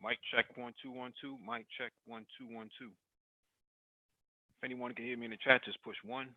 Mic check 1 2 1 2. Mic check 1 2 1 2. If anyone can hear me in the chat, just push one.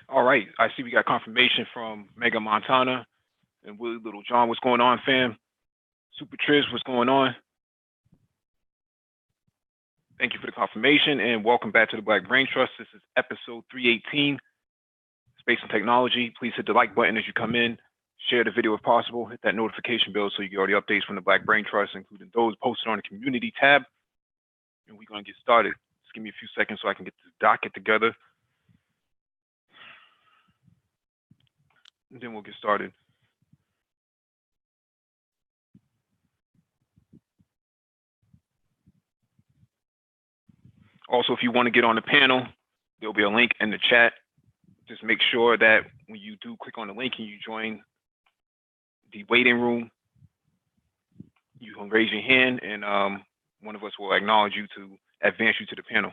All right, I see we got confirmation from Mega Montana and Willie Little John. What's going on, fam? Super Triz, what's going on? Thank you for the confirmation and welcome back to the Black Brain Trust. This is episode 318, Space and Technology. Please hit the like button as you come in. Share the video if possible. Hit that notification bell so you get all the updates from the Black Brain Trust, including those posted on the community tab. And we're going to get started. Just give me a few seconds so I can get the docket together. And then we'll get started. Also, if you want to get on the panel, there'll be a link in the chat. Just make sure that when you do click on the link and you join the waiting room, you can raise your hand and one of us will acknowledge you to advance you to the panel.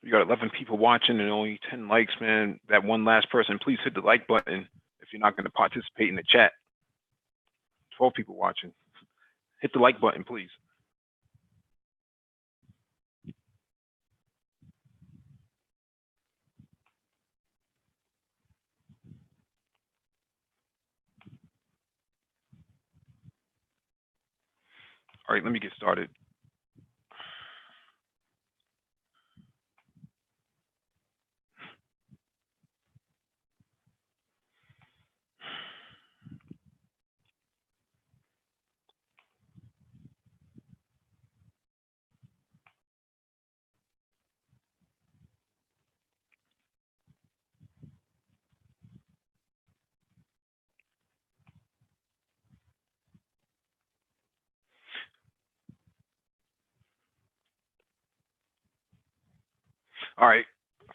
We got 11 people watching and only 10 likes, man. That one last person, please hit the like button if you're not going to participate in the chat. 12 people watching. Hit the like button, please. All right, let me get started. All right,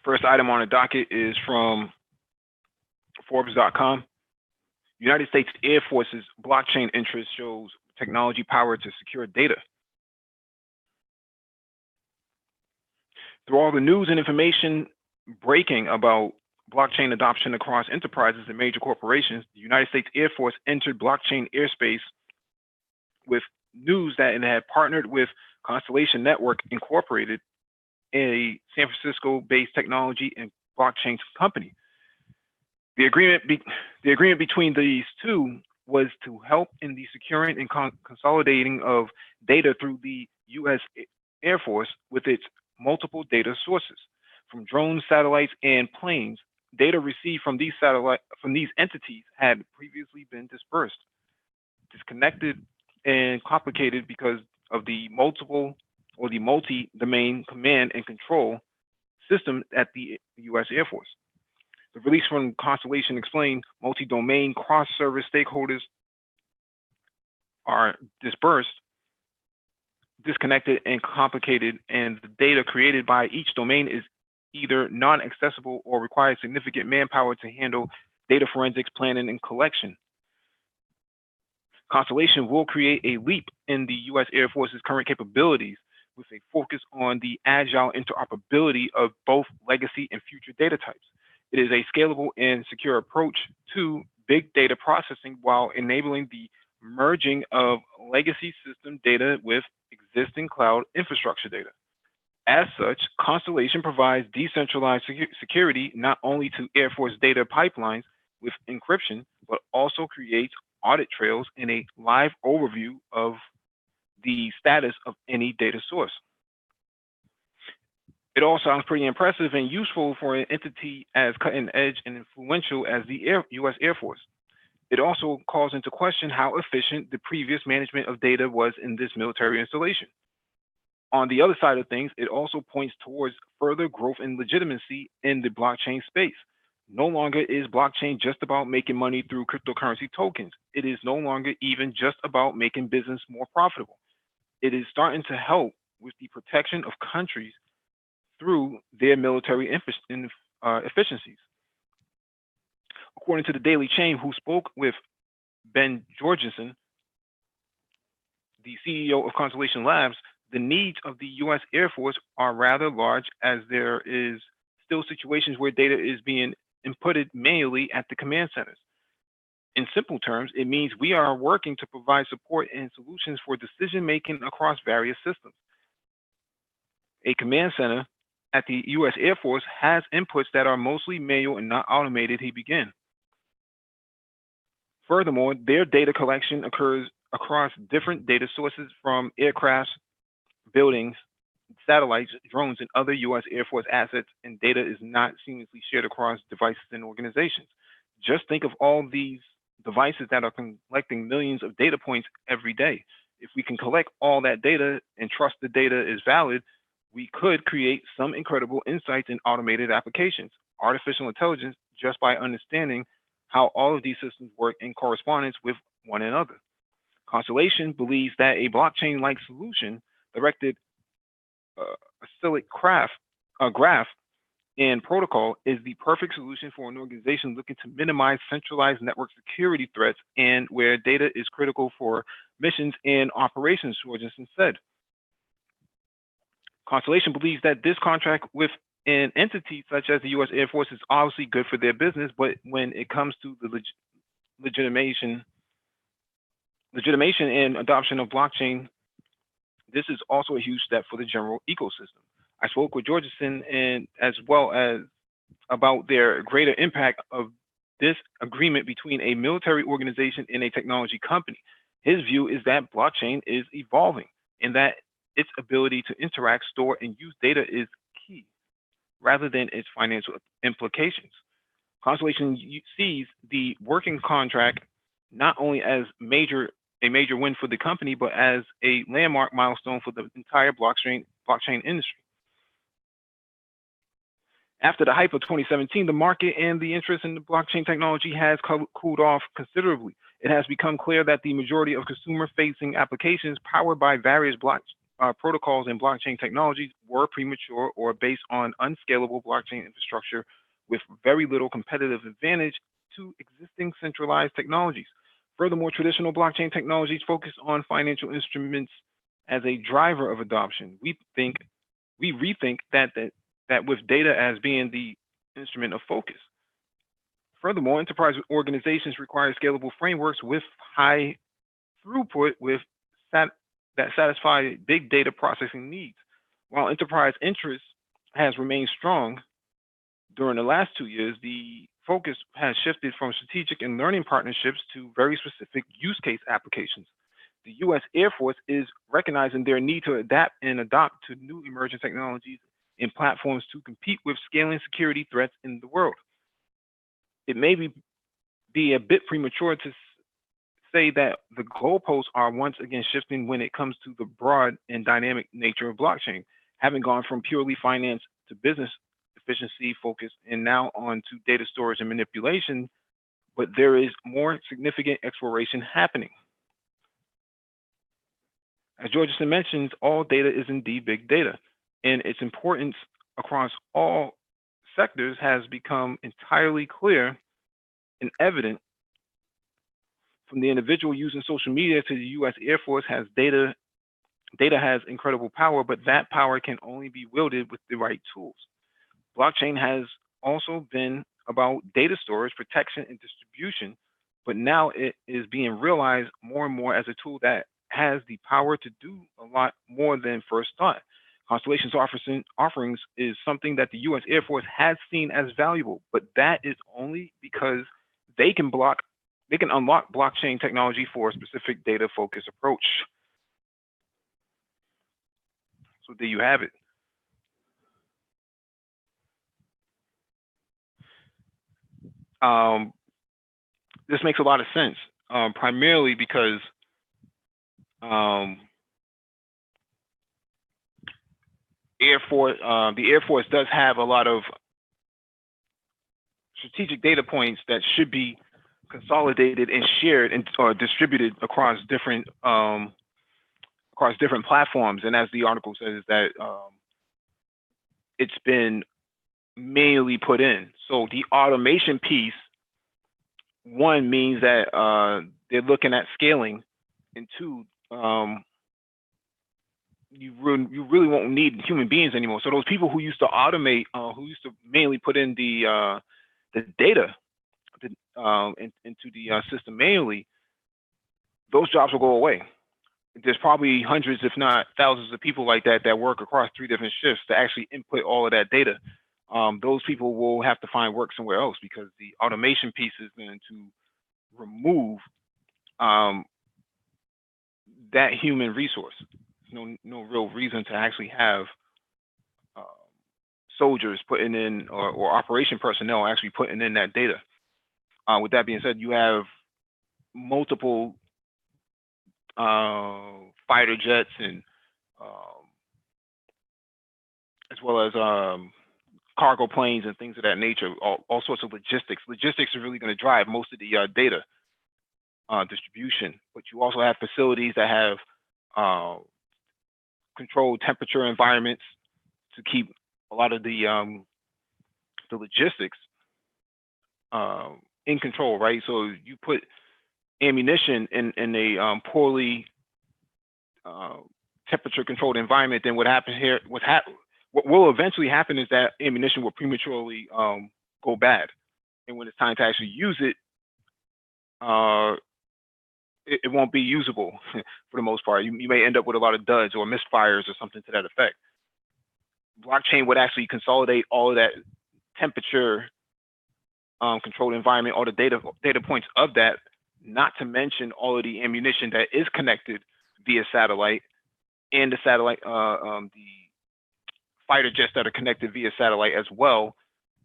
first item on the docket is from Forbes.com. United States Air Force's blockchain interest shows technology power to secure data. Through all the news and information breaking about blockchain adoption across enterprises and major corporations, the United States Air Force entered blockchain airspace with news that it had partnered with Constellation Network Incorporated, a San Francisco-based technology and blockchain company. The agreement between these two was to help in the securing and consolidating of data through the U.S. Air Force with its multiple data sources. From drones, satellites, and planes, data received from these entities had previously been dispersed. disconnected and complicated because of the multiple or the multi-domain command and control system at the U.S. Air Force. The release from Constellation explained multi-domain cross-service stakeholders are dispersed, disconnected, and complicated, and the data created by each domain is either non-accessible or requires significant manpower to handle data forensics, planning, and collection. Constellation will create a leap in the U.S. Air Force's current capabilities with a focus on the agile interoperability of both legacy and future data types. It is a scalable and secure approach to big data processing while enabling the merging of legacy system data with existing cloud infrastructure data. As such, Constellation provides decentralized security not only to Air Force data pipelines with encryption, but also creates audit trails and a live overview of the status of any data source. It all sounds pretty impressive and useful for an entity as cutting edge and influential as the U.S. Air Force. It also calls into question how efficient the previous management of data was in this military installation. On the other side of things, it also points towards further growth and legitimacy in the blockchain space. No longer is blockchain just about making money through cryptocurrency tokens. It is no longer even just about making business more profitable. It is starting to help with the protection of countries through their military efficiencies. According to the Daily Chain, who spoke with Ben Jorgensen, the CEO of Constellation Labs, the needs of the U.S. Air Force are rather large, as there is still situations where data is being inputted manually at the command centers. In simple terms, it means we are working to provide support and solutions for decision-making across various systems. A command center at the U.S. Air Force has inputs that are mostly manual and not automated, he began. Furthermore, their data collection occurs across different data sources from aircrafts, buildings, satellites, drones, and other U.S. Air Force assets, and data is not seamlessly shared across devices and organizations. Just think of all these devices that are collecting millions of data points every day. If we can collect all that data and trust the data is valid, we could create some incredible insights in automated applications, artificial intelligence, just by understanding how all of these systems work in correspondence with one another. Constellation believes that a blockchain-like solution directed acyclic graph and protocol is the perfect solution for an organization looking to minimize centralized network security threats and where data is critical for missions and operations, Jorgensen said. Constellation believes that this contract with an entity such as the U.S. Air Force is obviously good for their business, but when it comes to the legitimation and adoption of blockchain, this is also a huge step for the general ecosystem. I spoke with Jorgensen and as well as about their greater impact of this agreement between a military organization and a technology company. His view is that blockchain is evolving and that its ability to interact, store, and use data is key, rather than its financial implications. Constellation sees the working contract not only as a major win for the company, but as a landmark milestone for the entire blockchain industry. After the hype of 2017, the market and the interest in the blockchain technology has cooled off considerably. It has become clear that the majority of consumer-facing applications powered by various protocols and blockchain technologies were premature or based on unscalable blockchain infrastructure with very little competitive advantage to existing centralized technologies. Furthermore, traditional blockchain technologies focus on financial instruments as a driver of adoption. We rethink that with data as being the instrument of focus. Furthermore, enterprise organizations require scalable frameworks with high throughput that satisfy big data processing needs. While enterprise interest has remained strong during the last 2 years, the focus has shifted from strategic and learning partnerships to very specific use case applications. The U.S. Air Force is recognizing their need to adapt and adopt to new emerging technologies and platforms to compete with scaling security threats in the world. It may be a bit premature to say that the goalposts are once again shifting when it comes to the broad and dynamic nature of blockchain, having gone from purely finance to business efficiency focus and now on to data storage and manipulation, but there is more significant exploration happening. As Georgeson mentions, all data is indeed big data, and its importance across all sectors has become entirely clear and evident. From the individual using social media to the U.S. Air Force has data has incredible power, but that power can only be wielded with the right tools. Blockchain has also been about data storage, protection, and distribution, but now it is being realized more and more as a tool that has the power to do a lot more than first thought. Constellation's offerings is something that the U.S. Air Force has seen as valuable, but that is only because they can unlock blockchain technology for a specific data-focused approach. So there you have it. This makes a lot of sense, primarily because the Air Force does have a lot of strategic data points that should be consolidated and shared and or distributed across different platforms. And as the article says, that it's been manually put in. So the automation piece, one, means that they're looking at scaling, and two, you really won't need human beings anymore. So those people who used to automate, who used to manually put in the data into the system manually, those jobs will go away. There's probably hundreds, if not thousands, of people like that that work across 3 different shifts to actually input all of that data. Those people will have to find work somewhere else because the automation piece is going to remove that human resource. No real reason to actually have soldiers putting in or operation personnel actually putting in that data. With that being said, you have multiple fighter jets and as well as cargo planes and things of that nature, all sorts of logistics. Logistics are really going to drive most of the data distribution, but you also have facilities that have controlled temperature environments to keep a lot of the logistics in control, right? So you put ammunition in a poorly temperature controlled environment, then what happens here, what will eventually happen is that ammunition will prematurely go bad. And when it's time to actually use it, it won't be usable for the most part. You may end up with a lot of duds or misfires or something to that effect. Blockchain would actually consolidate all of that temperature controlled environment, all the data points of that, not to mention all of the ammunition that is connected via satellite, and the satellite, the fighter jets that are connected via satellite as well,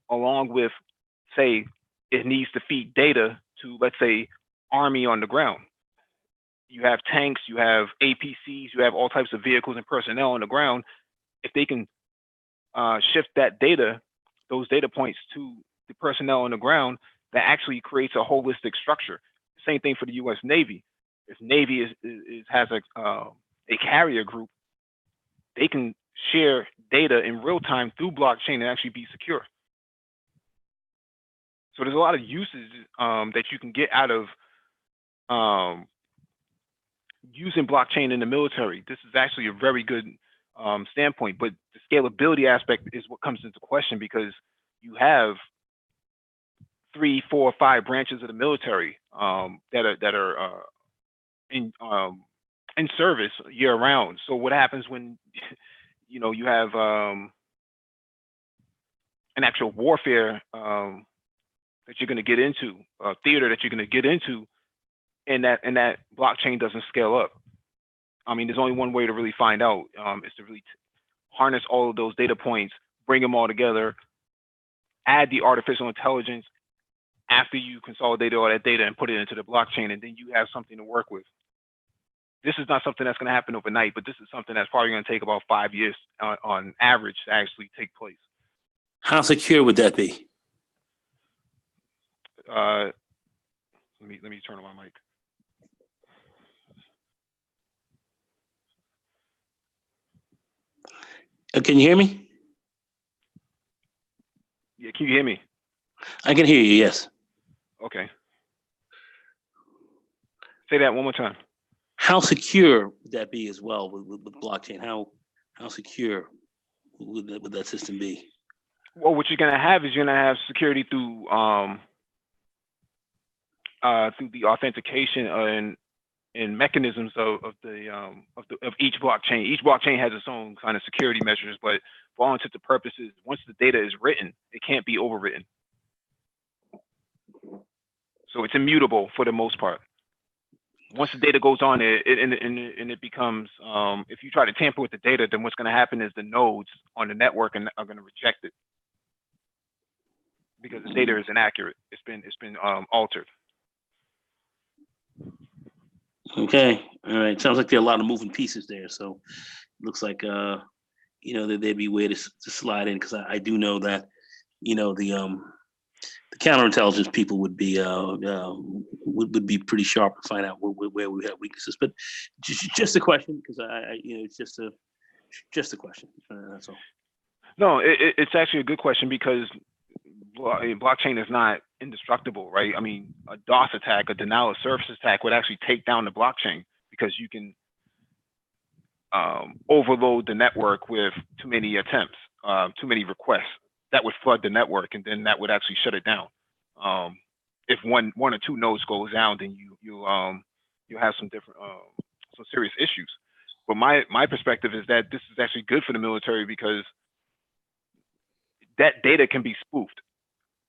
along with, say, it needs to feed data to, let's say, Army on the ground. You have tanks, you have APCs, you have all types of vehicles and personnel on the ground. If they can shift that data, those data points to the personnel on the ground, that actually creates a holistic structure. Same thing for the U.S. Navy. If Navy has a carrier group, they can share data in real time through blockchain and actually be secure. So there's a lot of uses that you can get out of using blockchain in the military. This is actually a very good standpoint, but the scalability aspect is what comes into question, because you have 3, 4, 5 branches of the military that are in service year round. So what happens when you have an actual warfare that you're going to get into, a theater that you're going to get into, and that blockchain doesn't scale up? I mean, there's only one way to really find out, is to really harness all of those data points, bring them all together, add the artificial intelligence, after you consolidate all that data and put it into the blockchain, and then you have something to work with. This is not something that's going to happen overnight, but this is something that's probably going to take about 5 years on average to actually take place. How secure would that be? Let me turn on my mic. Can you hear me? Yeah, can you hear me? I can hear you, yes. Okay. Say that one more time. How secure would that be as well with blockchain? How secure would that system be? Well, what you're going to have is you're going to have security through the authentication and mechanisms of each blockchain. Each blockchain has its own kind of security measures, but for all intents and purposes, once the data is written, it can't be overwritten. So it's immutable for the most part. Once the data goes on, it becomes, if you try to tamper with the data, then what's going to happen is the nodes on the network are going to reject it because the data is inaccurate. It's been altered. Okay, all right. Sounds like there are a lot of moving pieces there. So looks like that there'd be a way to slide in, because I do know that the counterintelligence people would be pretty sharp to find out where we have weaknesses. But just a question, because it's just a question. That's all. No, it's actually a good question, because blockchain is not indestructible, right? I mean, a DOS attack, a denial of service attack, would actually take down the blockchain, because you can overload the network with too many attempts, too many requests. That would flood the network, and then that would actually shut it down. If one or two nodes goes down, then you have some serious issues. But my perspective is that this is actually good for the military, because that data can be spoofed.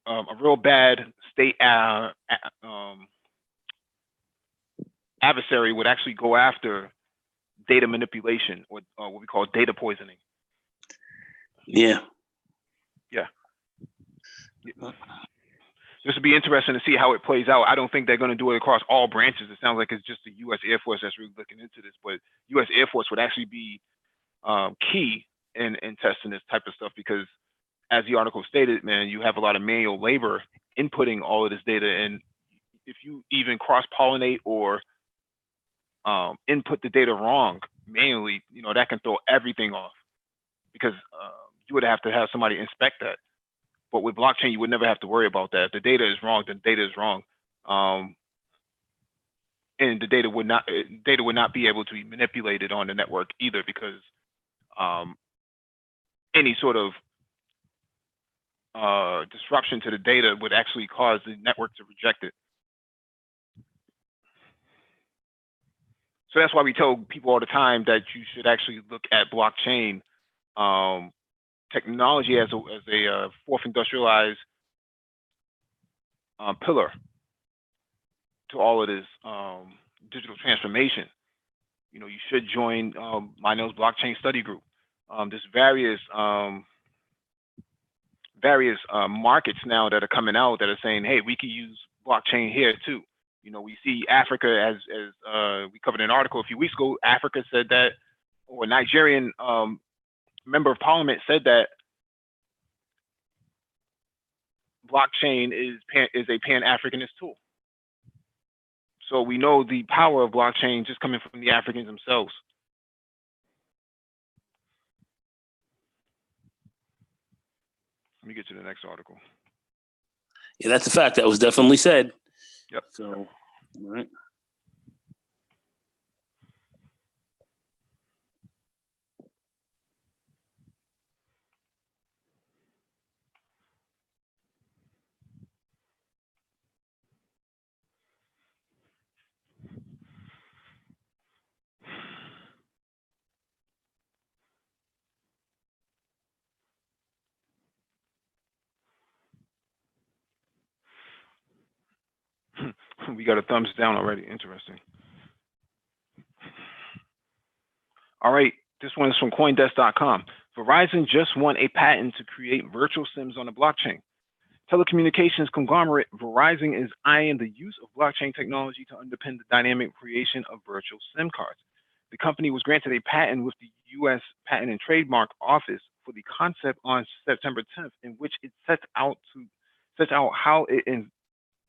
A real bad state adversary would actually go after data manipulation, or what we call data poisoning. Yeah. This would be interesting to see how it plays out. I don't think they're going to do it across all branches. It sounds like it's just the U.S. Air Force that's really looking into this, but U.S. Air Force would actually be key in testing this type of stuff, because as the article stated, man, you have a lot of manual labor inputting all of this data, and if you even cross-pollinate or input the data wrong manually, that can throw everything off, because you would have to have somebody inspect that. But with blockchain, you would never have to worry about that. If the data is wrong, then data is wrong, and the data would not be able to be manipulated on the network either, because any sort of disruption to the data would actually cause the network to reject it. So that's why we tell people all the time that you should actually look at blockchain technology as a fourth industrialized pillar to all of this digital transformation. You should join Lionel's blockchain study group. There's various markets now that are coming out that are saying, hey, we can use blockchain here too. We see Africa, as we covered in an article a few weeks ago. Africa said that, or a Nigerian member of parliament said that blockchain is a pan-Africanist tool. So we know the power of blockchain just coming from the Africans themselves. Let me get to the next article. Yeah, that's a fact. That was definitely said. Yep. So, all right. We got a thumbs down already. Interesting. All right, this one is from CoinDesk.com. Verizon just won a patent to create virtual SIMs on the blockchain. Telecommunications conglomerate Verizon is eyeing the use of blockchain technology to underpin the dynamic creation of virtual SIM cards. The company was granted a patent with the U.S. Patent and Trademark Office for the concept on September 10th, in which it sets out how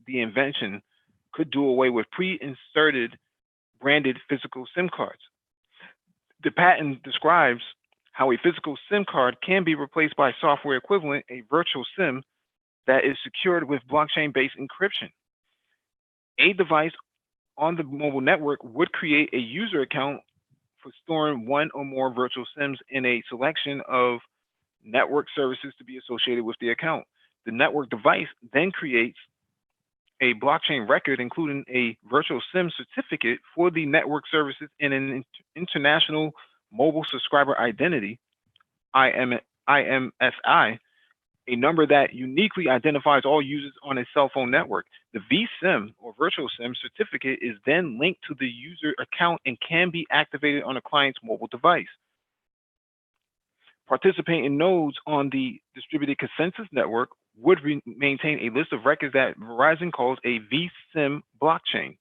the invention could do away with pre-inserted branded physical SIM cards. The patent describes how a physical SIM card can be replaced by software equivalent, a virtual SIM, that is secured with blockchain-based encryption. A device on the mobile network would create a user account for storing one or more virtual SIMs in a selection of network services to be associated with the account. The network device then creates a blockchain record, including a virtual SIM certificate for the network services and an international mobile subscriber identity, IMSI, a number that uniquely identifies all users on a cell phone network. The vSIM or virtual SIM certificate is then linked to the user account and can be activated on a client's mobile device. Participating nodes on the distributed consensus network would maintain a list of records that Verizon calls a vSIM blockchain.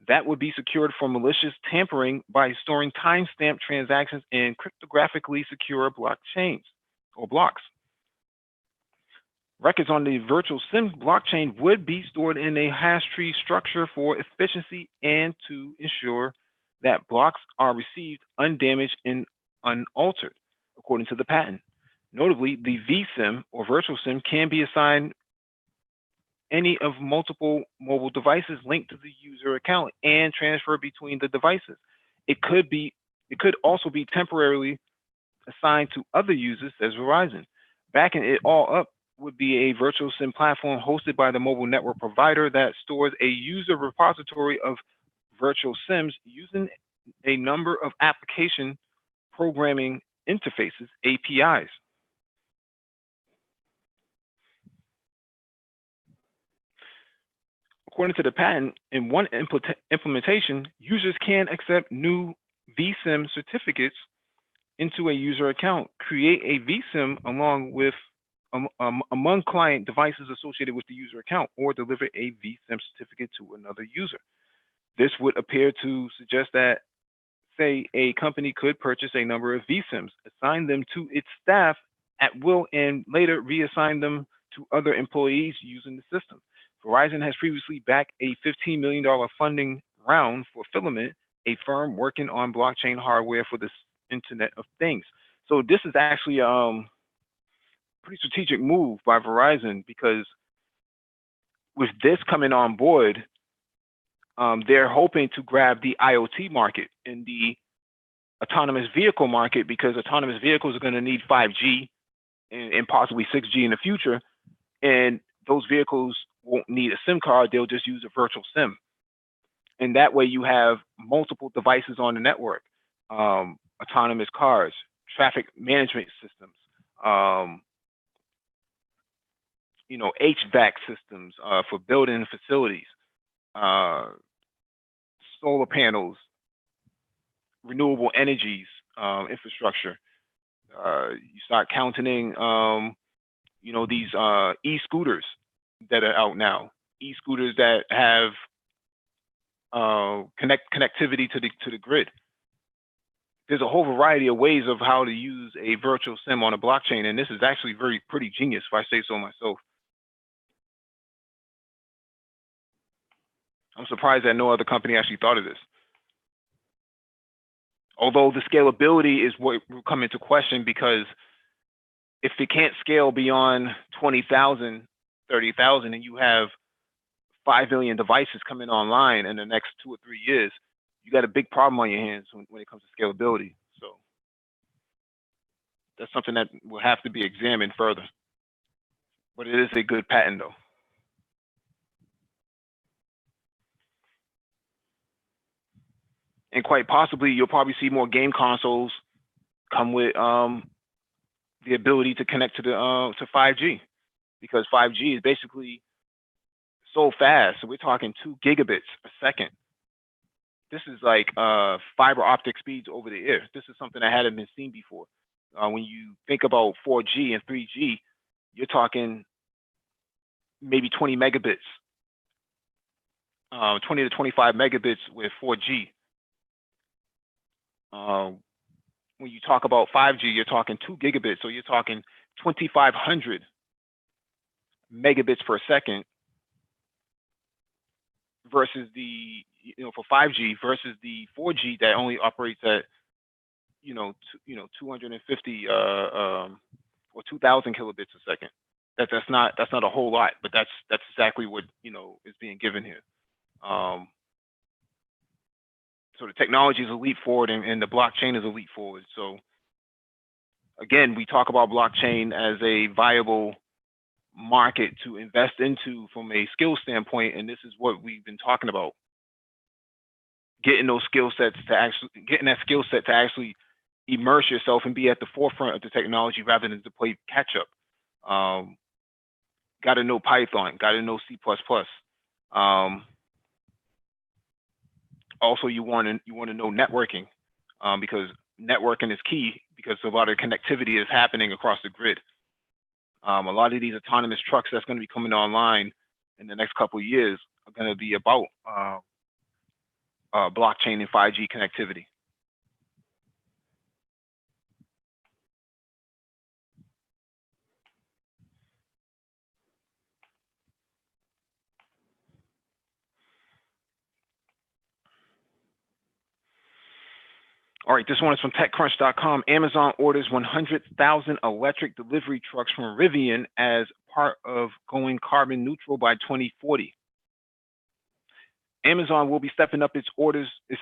That would be secured from malicious tampering by storing timestamp transactions in cryptographically secure blockchains or blocks. Records on the virtual SIM blockchain would be stored in a hash tree structure for efficiency and to ensure that blocks are received undamaged and unaltered, according to the patent. Notably, the vSIM or virtual SIM can be assigned any of multiple mobile devices linked to the user account and transfer between the devices. It could also be temporarily assigned to other users, says Verizon. Backing it all up would be a virtual SIM platform hosted by the mobile network provider that stores a user repository of virtual SIMs using a number of application programming interfaces, APIs. According to the patent, in one implementation, users can accept new vSIM certificates into a user account, create a vSIM among client devices associated with the user account, or deliver a vSIM certificate to another user. This would appear to suggest that, say, a company could purchase a number of vSIMs, assign them to its staff at will, and later reassign them to other employees using the system. Verizon has previously backed a $15 million funding round for Filament, a firm working on blockchain hardware for the Internet of Things. So this is actually a pretty strategic move by Verizon, because with this coming on board, they're hoping to grab the IoT market and the autonomous vehicle market, because autonomous vehicles are going to need 5G and possibly 6G in the future. And those vehicles won't need a SIM card, they'll just use a virtual SIM. And that way you have multiple devices on the network, autonomous cars, traffic management systems, HVAC systems for building facilities, solar panels, renewable energies, infrastructure. You start counting these e-scooters that are out now, e-scooters that have connectivity to the grid. There's a whole variety of ways of how to use a virtual SIM on a blockchain, and this is actually pretty genius, if I say so myself. I'm surprised that no other company actually thought of this. Although the scalability is what will come into question, because if it can't scale beyond 20,000, 30,000, and you have 5 million devices coming online in the next 2 or 3 years, you got a big problem on your hands when it comes to scalability. So that's something that will have to be examined further. But it is a good patent, though. And quite possibly, you'll probably see more game consoles come with the ability to connect to 5G, because 5G is basically so fast. So we're talking 2 gigabits a second. This is like fiber optic speeds over the air. This is something that hadn't been seen before. When you think about 4G and 3G, you're talking maybe 20 megabits, 20 to 25 megabits with 4G. When you talk about 5G, you're talking 2 gigabits, so you're talking 2,500 megabits per second versus the, for 5G versus the 4G that only operates at, 250 or 2,000 kilobits a second. That's not a whole lot, but that's exactly what is being given here. So the technology is a leap forward, and the blockchain is a leap forward. So again, we talk about blockchain as a viable market to invest into from a skill standpoint, and this is what we've been talking about: getting those skill sets to actually immerse yourself and be at the forefront of the technology rather than to play catch up. Got to know Python, got to know C++. Also, you want to know networking, because networking is key, because a lot of connectivity is happening across the grid. A lot of these autonomous trucks that's going to be coming online in the next couple of years are going to be about blockchain and 5G connectivity. All right, this one is from TechCrunch.com. Amazon orders 100,000 electric delivery trucks from Rivian as part of going carbon neutral by 2040. Amazon will be stepping up its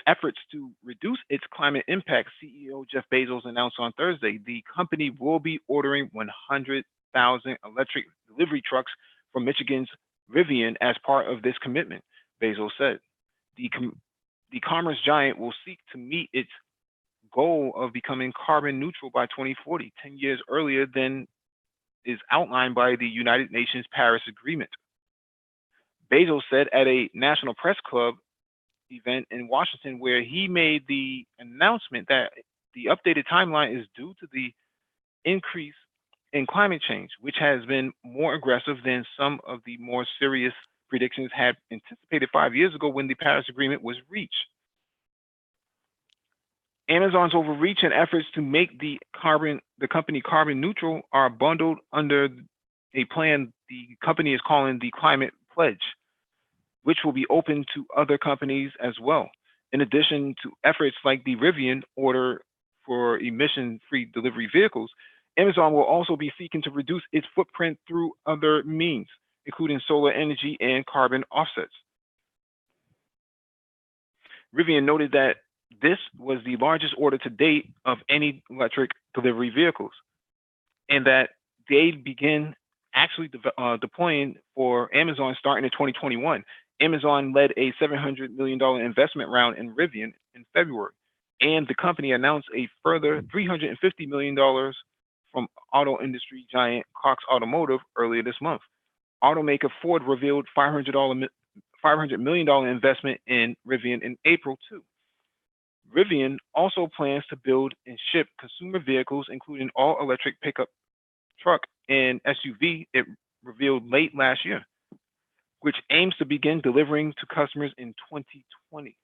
efforts to reduce its climate impact, CEO Jeff Bezos announced on Thursday. The company will be ordering 100,000 electric delivery trucks from Michigan's Rivian as part of this commitment, Bezos said. The commerce giant will seek to meet its goal of becoming carbon neutral by 2040, 10 years earlier than is outlined by the United Nations Paris Agreement. Bezos said at a National Press Club event in Washington, where he made the announcement that the updated timeline is due to the increase in climate change, which has been more aggressive than some of the more serious predictions had anticipated 5 years ago when the Paris Agreement was reached. Amazon's overreach and efforts to make the company carbon neutral are bundled under a plan the company is calling the Climate Pledge, which will be open to other companies as well. In addition to efforts like the Rivian order for emission-free delivery vehicles, Amazon will also be seeking to reduce its footprint through other means, including solar energy and carbon offsets. Rivian noted that this was the largest order to date of any electric delivery vehicles, and that they'd begin actually deploying for Amazon starting in 2021. Amazon led a $700 million investment round in Rivian in February, and the company announced a further $350 million from auto industry giant Cox Automotive earlier this month. Automaker Ford revealed $500 million investment in Rivian in April too. Rivian also plans to build and ship consumer vehicles, including all-electric pickup truck and SUV it revealed late last year, which aims to begin delivering to customers in 2020.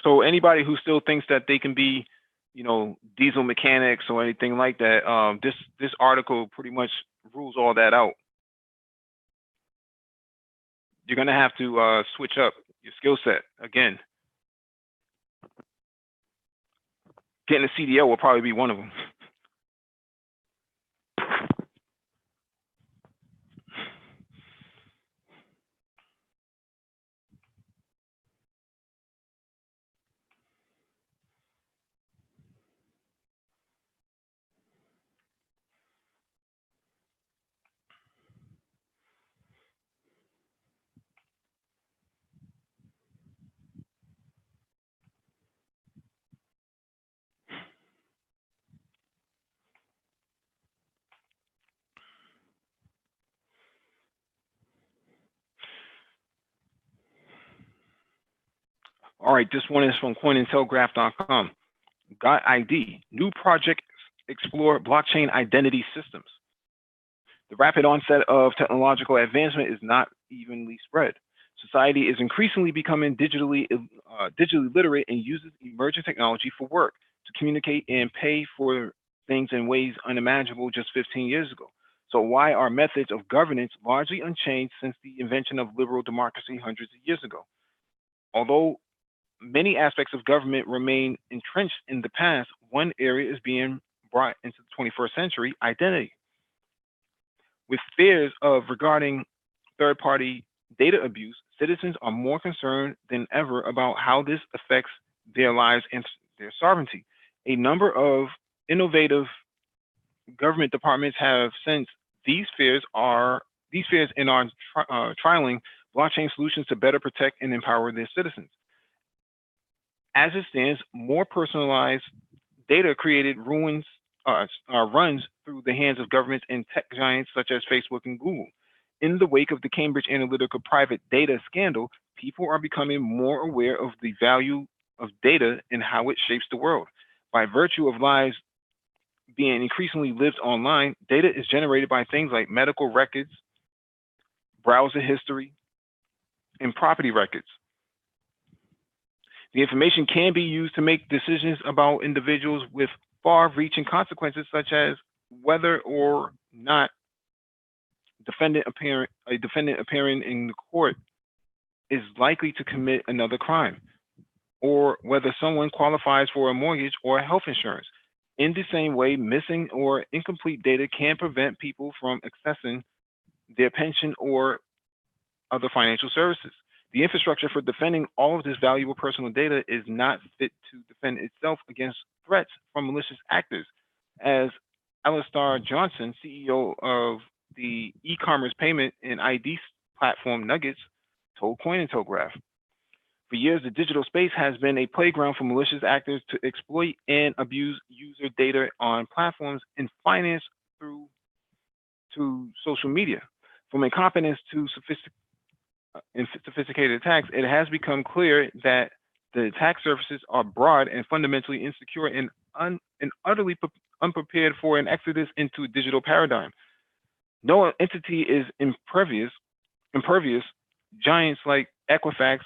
So anybody who still thinks that they can be, diesel mechanics or anything like that, this article pretty much rules all that out. You're gonna have to switch up your skill set again. Getting a CDL will probably be one of them. All right, this one is from coinandtelegraph.com. Got ID, new project explore blockchain identity systems. The rapid onset of technological advancement is not evenly spread. Society is increasingly becoming digitally literate and uses emerging technology for work, to communicate and pay for things in ways unimaginable just 15 years ago. So why are methods of governance largely unchanged since the invention of liberal democracy hundreds of years ago? Although many aspects of government remain entrenched in the past, one area is being brought into the 21st century: identity. With fears of regarding third-party data abuse, citizens are more concerned than ever about how this affects their lives and their sovereignty. A number of innovative government departments have sensed these fears and are trialing blockchain solutions to better protect and empower their citizens. As it stands, more personalized data created runs through the hands of governments and tech giants such as Facebook and Google. In the wake of the Cambridge Analytica private data scandal, people are becoming more aware of the value of data and how it shapes the world. By virtue of lives being increasingly lived online, data is generated by things like medical records, browser history, and property records. The information can be used to make decisions about individuals with far-reaching consequences, such as whether or not a defendant appearing in the court is likely to commit another crime, or whether someone qualifies for a mortgage or health insurance. In the same way, missing or incomplete data can prevent people from accessing their pension or other financial services. The infrastructure for defending all of this valuable personal data is not fit to defend itself against threats from malicious actors, as Alistair Johnson, CEO of the e-commerce payment and ID platform Nuggets, told Cointelegraph. For years, the digital space has been a playground for malicious actors to exploit and abuse user data on platforms and finance through to social media. From incompetence to sophisticated attacks, it has become clear that the attack surfaces are broad and fundamentally insecure and utterly unprepared for an exodus into a digital paradigm. No entity is impervious. Giants like Equifax,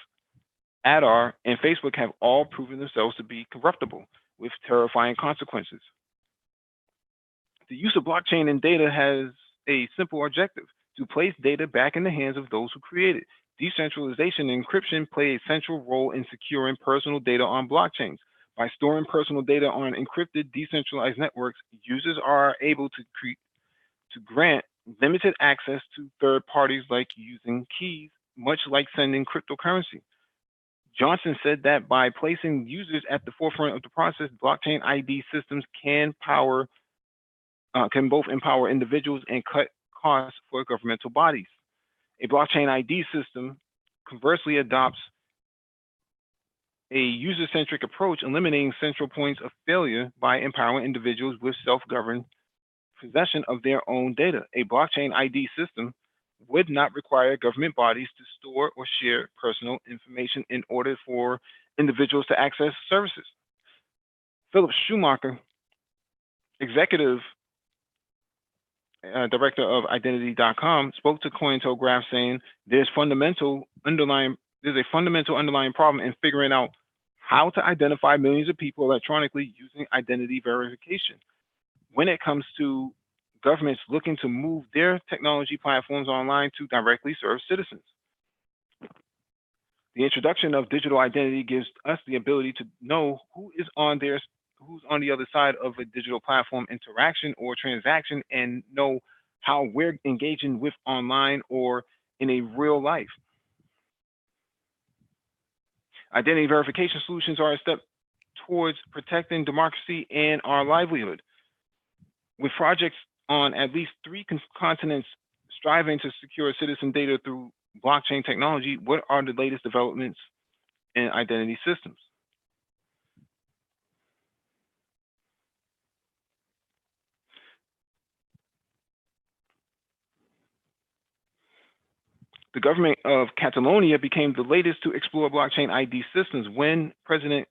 Adar, and Facebook have all proven themselves to be corruptible, with terrifying consequences. The use of blockchain and data has a simple objective: to place data back in the hands of those who create it. Decentralization and encryption play a central role in securing personal data on blockchains. By storing personal data on encrypted, decentralized networks, users are able to grant limited access to third parties, like using keys, much like sending cryptocurrency. Johnson said that by placing users at the forefront of the process, blockchain ID systems can both empower individuals and cut costs for governmental bodies. A blockchain ID system conversely adopts a user-centric approach, eliminating central points of failure by empowering individuals with self-governed possession of their own data. A blockchain ID system would not require government bodies to store or share personal information in order for individuals to access services. Philip Schumacher, executive director of identity.com, spoke to Cointelegraph, saying there's a fundamental underlying problem in figuring out how to identify millions of people electronically using identity verification. When it comes to governments looking to move their technology platforms online to directly serve citizens. The introduction of digital identity gives us the ability to know who's on the other side of a digital platform interaction or transaction, and know how we're engaging with online or in a real life. Identity verification solutions are a step towards protecting democracy and our livelihood. With projects on at least 3 continents striving to secure citizen data through blockchain technology, what are the latest developments in identity systems? The government of Catalonia became the latest to explore blockchain ID systems when President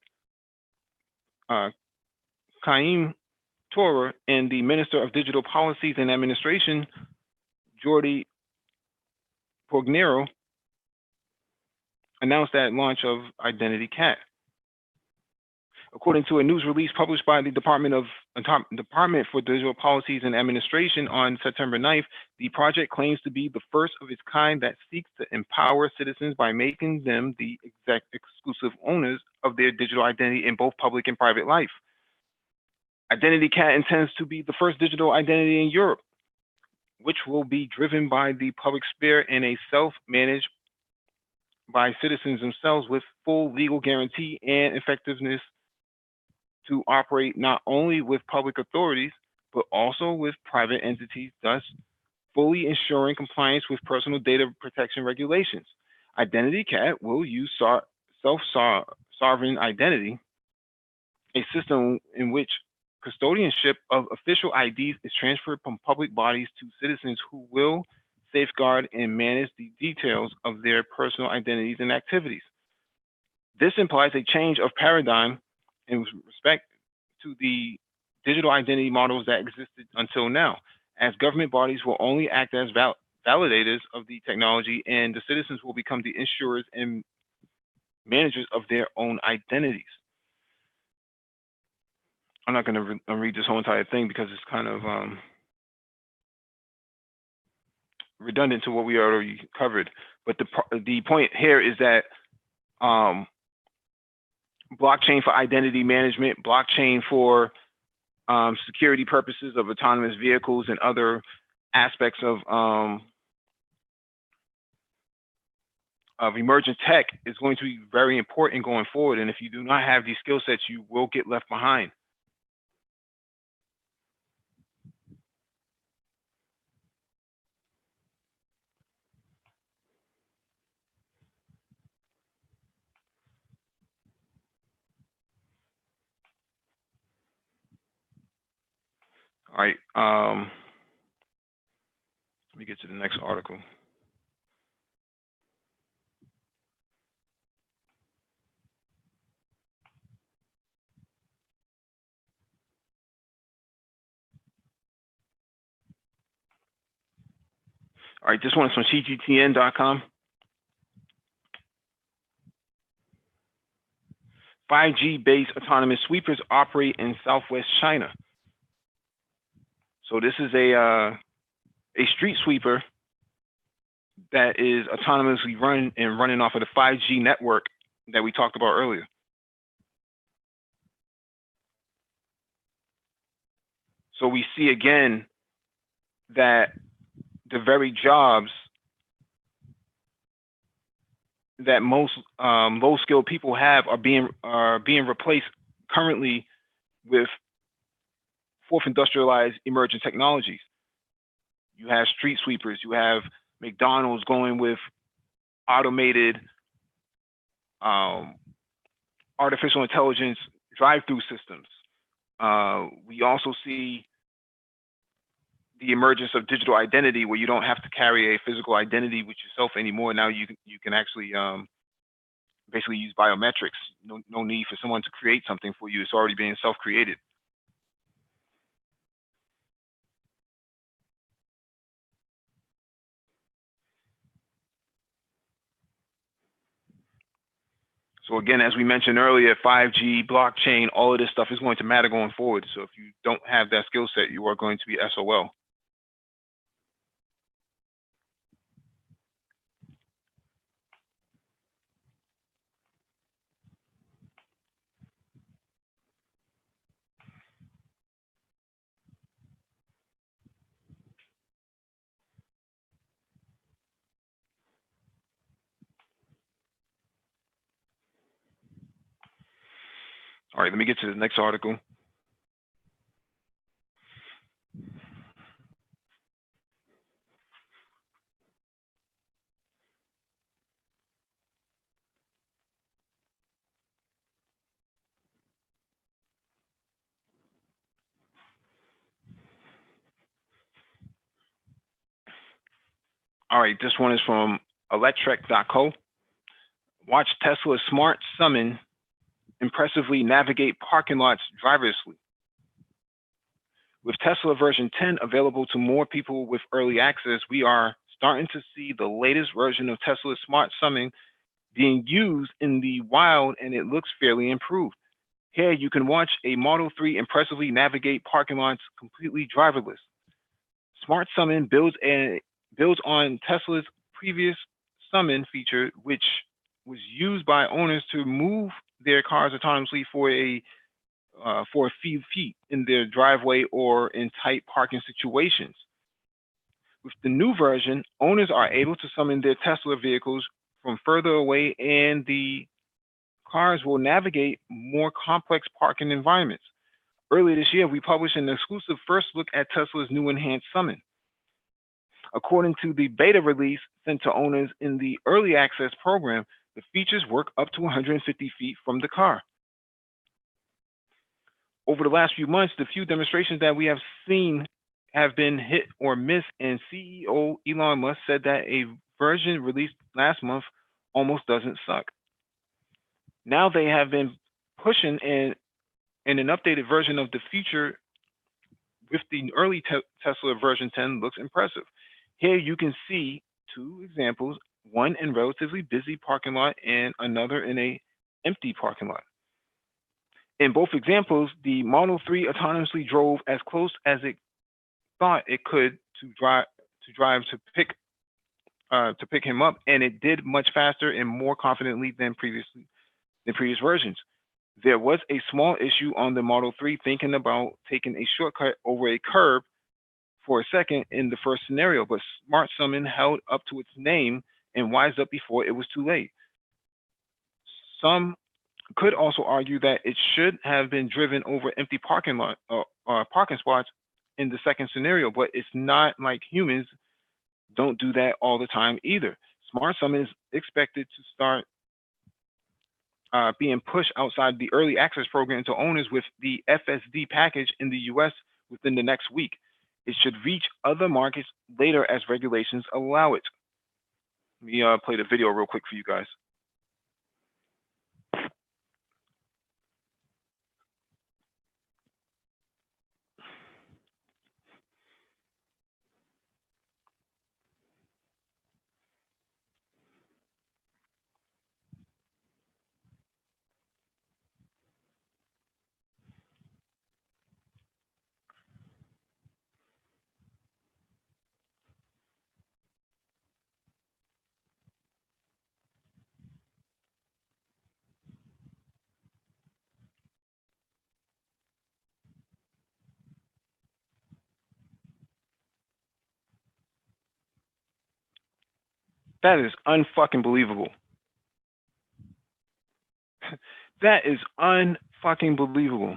Caim Torra and the Minister of Digital Policies and Administration Jordi Pugnero announced that launch of Identity Cat. According to a news release published by the Department for Digital Policies and Administration on September 9th, the project claims to be the first of its kind that seeks to empower citizens by making them the exclusive owners of their digital identity in both public and private life. Identity Cat intends to be the first digital identity in Europe, which will be driven by the public sphere and a self-managed by citizens themselves with full legal guarantee and effectiveness to operate not only with public authorities, but also with private entities, thus fully ensuring compliance with personal data protection regulations. Identity Cat will use self-sovereign identity, a system in which custodianship of official IDs is transferred from public bodies to citizens who will safeguard and manage the details of their personal identities and activities. This implies a change of paradigm in respect to the digital identity models that existed until now, as government bodies will only act as validators of the technology and the citizens will become the insurers and managers of their own identities. I'm not going to read this whole entire thing because it's kind of redundant to what we already covered. But the point here is that blockchain for identity management, blockchain for security purposes of autonomous vehicles and other aspects of emergent tech is going to be very important going forward. And if you do not have these skill sets, you will get left behind. All right, let me get to the next article. All right, this one is from CGTN.com. 5G-based autonomous sweepers operate in Southwest China. So this is a street sweeper that is autonomously running off of the 5G network that we talked about earlier. So we see again that the very jobs that most low-skilled people have are being replaced currently with fourth industrialized emerging technologies. You have street sweepers, you have McDonald's going with automated artificial intelligence drive-through systems. We also see the emergence of digital identity where you don't have to carry a physical identity with yourself anymore. Now you can actually basically use biometrics. No need for someone to create something for you. It's already being self-created. So again, as we mentioned earlier, 5G, blockchain, all of this stuff is going to matter going forward. So if you don't have that skill set, you are going to be SOL. All right, let me get to the next article. All right, this one is from electrek.co. Watch Tesla's smart summon impressively navigate parking lots driverlessly. With Tesla version 10 available to more people with early access, we are starting to see the latest version of Tesla's smart summing being used in the wild, and it looks fairly improved. Here you can watch a Model 3 impressively navigate parking lots completely driverless. Smart Summon builds on Tesla's previous summon feature, which was used by owners to move their cars autonomously for a few feet in their driveway or in tight parking situations. With the new version, owners are able to summon their Tesla vehicles from further away, and the cars will navigate more complex parking environments. Earlier this year, we published an exclusive first look at Tesla's new enhanced summon. According to the beta release sent to owners in the early access program, the features work up to 150 feet from the car. Over the last few months, the few demonstrations that we have seen have been hit or miss, and CEO Elon Musk said that a version released last month almost doesn't suck. Now they have been pushing in an updated version of the feature with the early Tesla version 10 looks impressive. Here you can see two examples, one in relatively busy parking lot and another in a empty parking lot. In both examples, the Model 3 autonomously drove as close as it thought it could to pick him up, and it did much faster and more confidently than previous versions. There was a small issue on the Model 3 thinking about taking a shortcut over a curb for a second in the first scenario, but Smart Summon held up to its name and wised up before it was too late. Some could also argue that it should have been driven over empty parking spots in the second scenario, but it's not like humans don't do that all the time either. Smart Summon is expected to start being pushed outside the early access program to owners with the FSD package in the US within the next week. It should reach other markets later as regulations allow it. Let me play the video real quick for you guys. That is unfucking believable. That is unfucking believable.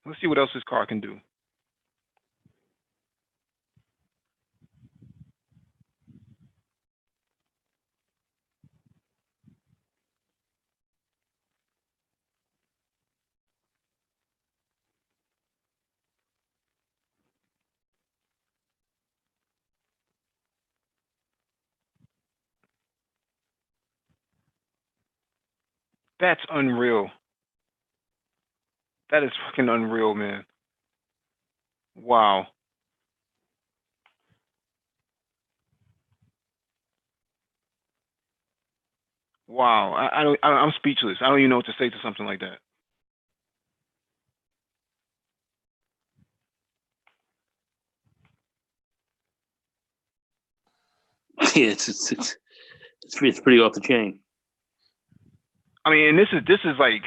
Let's see what else this car can do. That's unreal. That is fucking unreal, man. Wow. Wow. I'm speechless. I don't even know what to say to something like that. Yeah, it's pretty off the chain. I mean, and this is like,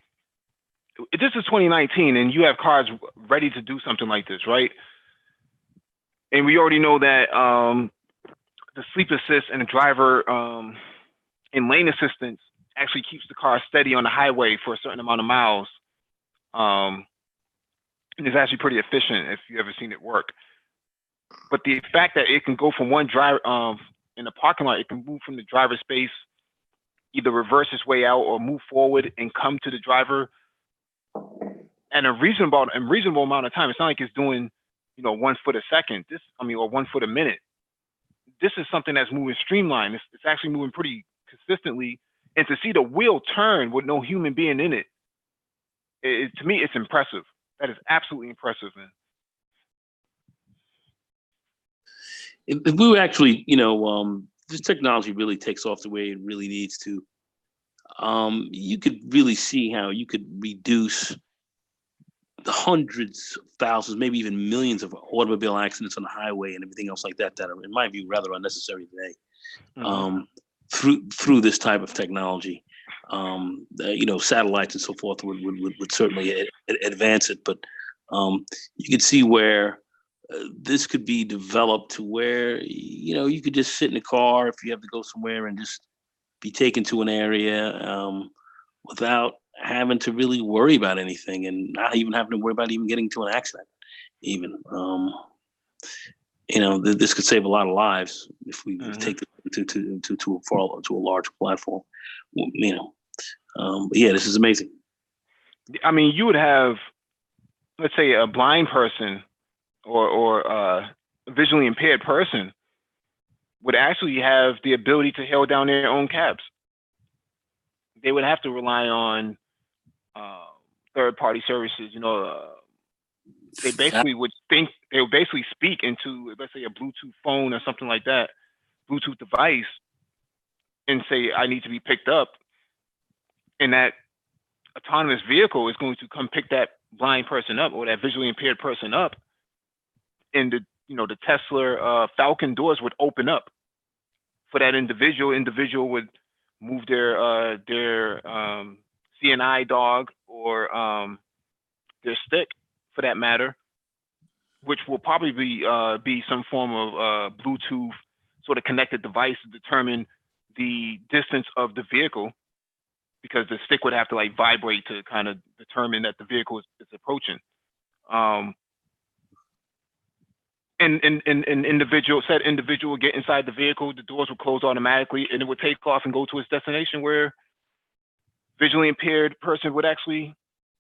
this is 2019, and you have cars ready to do something like this, right? And we already know that the sleep assist and the driver in lane assistance actually keeps the car steady on the highway for a certain amount of miles. And it's actually pretty efficient if you ever seen it work. But the fact that it can go from one driver in the parking lot, it can move from the driver's space, either reverse its way out or move forward and come to the driver at a reasonable amount of time. It's not like it's doing, 1 foot a second. Or 1 foot a minute. This is something that's moving streamlined. It's actually moving pretty consistently. And to see the wheel turn with no human being in it, to me, it's impressive. That is absolutely impressive, man. If we were actually, this technology really takes off the way it really needs to, you could really see how you could reduce the hundreds of thousands, maybe even millions of automobile accidents on the highway and everything else like that are, in my view, rather unnecessary today. Through this type of technology, satellites and so forth would certainly advance it. But you could see where this could be developed to where you could just sit in a car if you have to go somewhere and just be taken to an area without having to really worry about anything, and not even having to worry about even getting to an accident. Even this could save a lot of lives if we take it to a large platform. But yeah, this is amazing. I mean, you would have, let's say, a blind person or a visually impaired person would actually have the ability to hail down their own cabs. They would have to rely on third-party services. They basically would speak into, let's say, a Bluetooth phone or something like that, Bluetooth device, and say, I need to be picked up. And that autonomous vehicle is going to come pick that blind person up or that visually impaired person up. And the Tesla Falcon doors would open up for that individual. Individual would move their CNI dog or their stick, for that matter, which will probably be some form of Bluetooth sort of connected device to determine the distance of the vehicle, because the stick would have to vibrate to kind of determine that the vehicle is approaching. And individual would get inside the vehicle, the doors would close automatically, and it would take off and go to its destination where visually impaired person would actually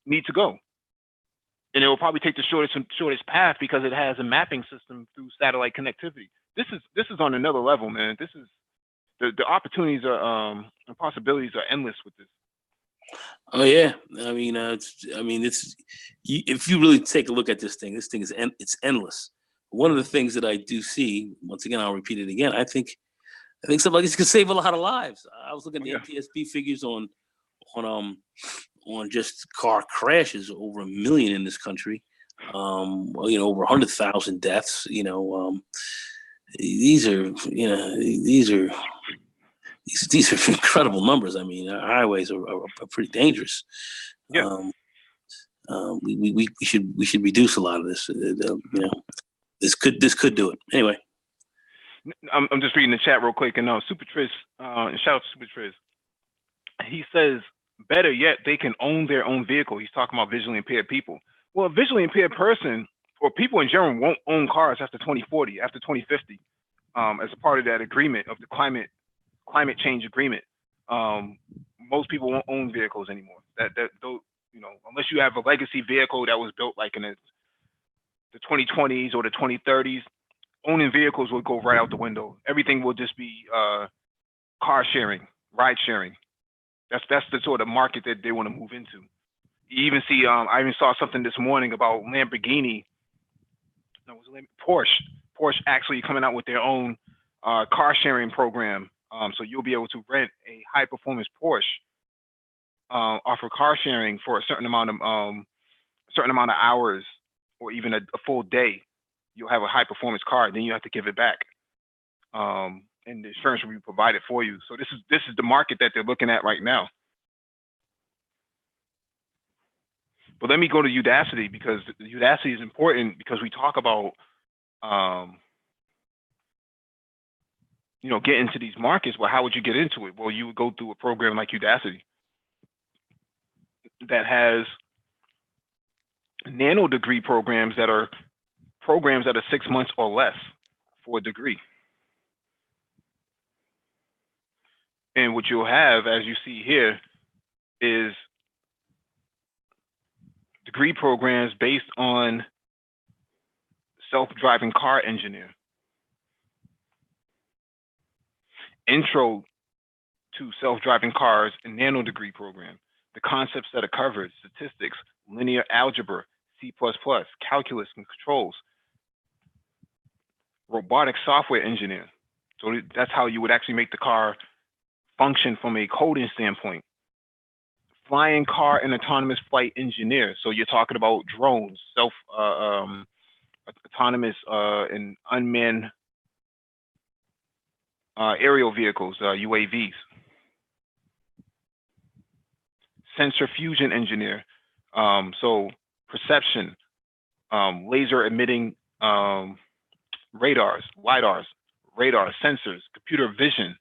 need to go. And it will probably take the shortest path because it has a mapping system through satellite connectivity. This is on another level, man. This is the opportunities are and possibilities are endless with this. Oh yeah, if you really take a look at this thing is it's endless. One of the things that I do see, once again, I'll repeat it again. I think something like this could save a lot of lives. I was looking at the NTSB figures on just car crashes, over 1 million in this country. Over 100,000 deaths. These are incredible numbers. I mean, our highways are pretty dangerous. Yeah. We should reduce a lot of this. This could do it. Anyway, I'm just reading the chat real quick, and Super Triz, and shout out to Super Triz. He says, better yet, they can own their own vehicle. He's talking about visually impaired people. Well, a visually impaired person or people in general won't own cars after 2040, after 2050, as a part of that agreement of the climate change agreement. Most people won't own vehicles anymore. Unless you have a legacy vehicle that was built in the 2020s or the 2030s, owning vehicles will go right out the window. Everything will just be car sharing, ride sharing. That's the sort of market that they want to move into. You even see, I even saw something this morning about Lamborghini. No, was it Porsche actually coming out with their own car sharing program. So you'll be able to rent a high performance Porsche, offer car sharing for a certain amount of hours, or even a full day. You'll have a high performance car, then you have to give it back, and the insurance will be provided for you. So this is the market that they're looking at right now. But let me go to Udacity, because Udacity is important, because we talk about get into these markets. Well, how would you get into it? Well, you would go through a program like Udacity that has nano degree programs that are 6 months or less for a degree. And what you'll have, as you see here, is degree programs based on self-driving car engineer, intro to self-driving cars and nano degree program, the concepts that are covered, statistics, linear algebra, C++, calculus and controls, robotic software engineer. So that's how you would actually make the car function from a coding standpoint. Flying car and autonomous flight engineer. So you're talking about drones, autonomous and unmanned aerial vehicles, UAVs. Sensor fusion engineer. So perception, laser emitting radars, lidars, radar sensors, computer vision,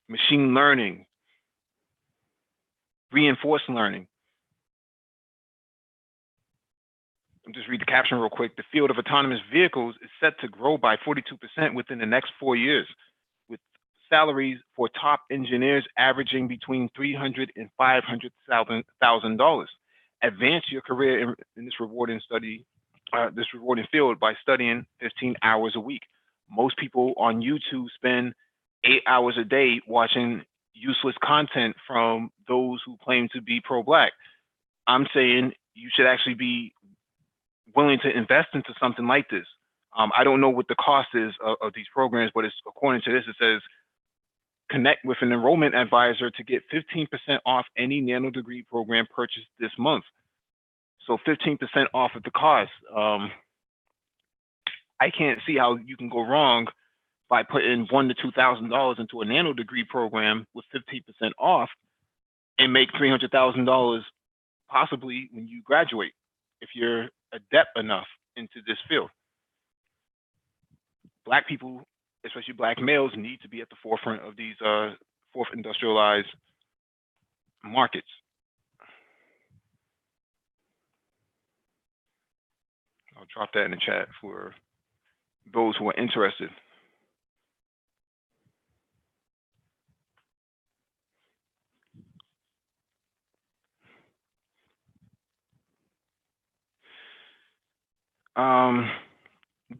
machine learning, reinforced learning. I'll just read the caption real quick. The field of autonomous vehicles is set to grow by 42% within the next 4 years, with salaries for top engineers averaging between $300,000 and $500,000. Advance your career in this rewarding field by studying 15 hours a week. Most people on YouTube spend 8 hours a day watching useless content from those who claim to be pro-Black. I'm saying you should actually be willing to invest into something like this. I don't know what the cost is of these programs, but it's according to this, it says connect with an enrollment advisor to get 15% off any nano degree program purchased this month. So 15% off of the cost. I can't see how you can go wrong by putting $1,000 to $2,000 into a nano degree program with 15% off and make $300,000 possibly when you graduate, if you're adept enough into this field. Black people, especially Black males, need to be at the forefront of these fourth industrialized markets. I'll drop that in the chat for those who are interested.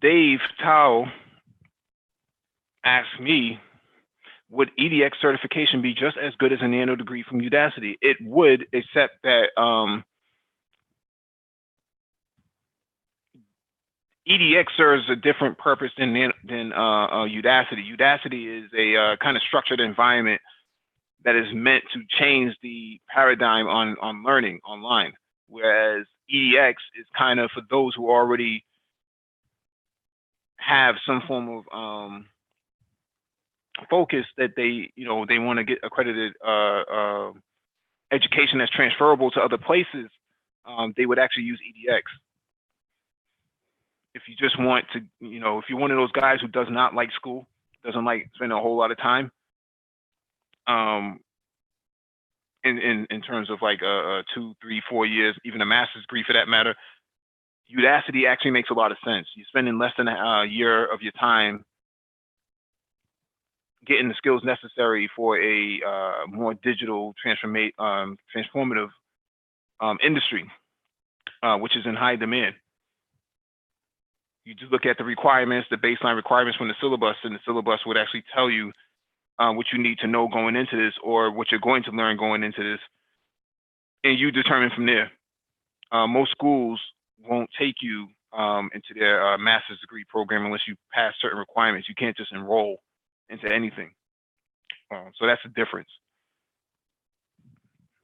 Dave Tao asked me, would EDX certification be just as good as a nano degree from Udacity? It would, except that EDX serves a different purpose than Udacity. Udacity is a kind of structured environment that is meant to change the paradigm on learning online, whereas EDX is kind of for those who already have some form of focus that they want to get accredited education that's transferable to other places. They would actually use EDX. If you just want to, if you're one of those guys who does not like school, doesn't like spending a whole lot of time, in terms of like 2, 3, 4 years, even a master's degree for that matter, Udacity actually makes a lot of sense. You're spending less than a year of your time getting the skills necessary for a more digital transformative industry, which is in high demand. You just look at the requirements, the baseline requirements from the syllabus, and the syllabus would actually tell you what you need to know going into this, or what you're going to learn going into this, and you determine from there. Most schools won't take you into their master's degree program unless you pass certain requirements. You can't just enroll into anything. So that's the difference.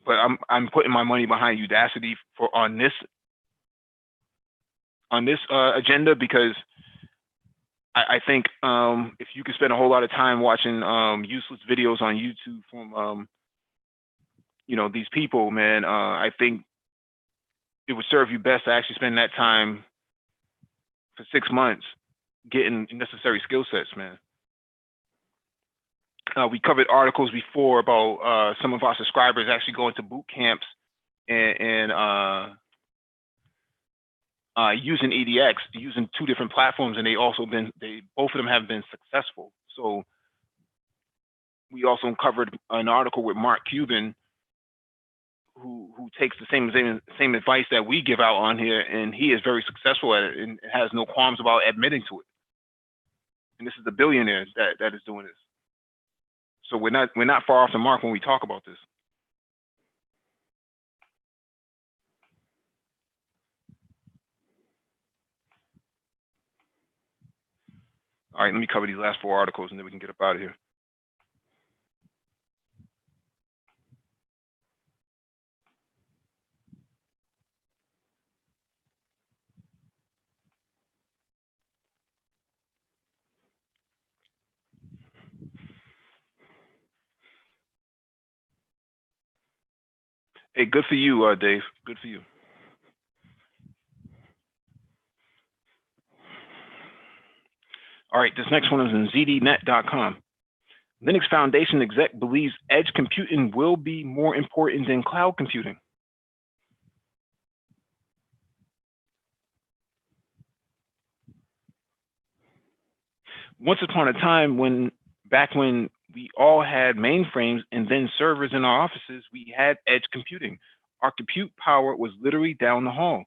But I'm putting my money behind Udacity on this agenda, because I think if you could spend a whole lot of time watching useless videos on YouTube from these people, man, I think it would serve you best to actually spend that time for 6 months getting necessary skill sets, man. We covered articles before about some of our subscribers actually going to boot camps and using EDX, using 2 different platforms, and both of them have been successful. So we also covered an article with Mark Cuban, who takes the same advice that we give out on here, and he is very successful at it and has no qualms about admitting to it. And this is the billionaire that is doing this. So we're not far off the mark when we talk about this. All right, let me cover these last 4 articles and then we can get up out of here. Hey, good for you, Dave. Good for you. All right, this next one is in zdnet.com. Linux Foundation exec believes edge computing will be more important than cloud computing. Once upon a time, back when we all had mainframes and then servers in our offices, we had edge computing. Our compute power was literally down the hall.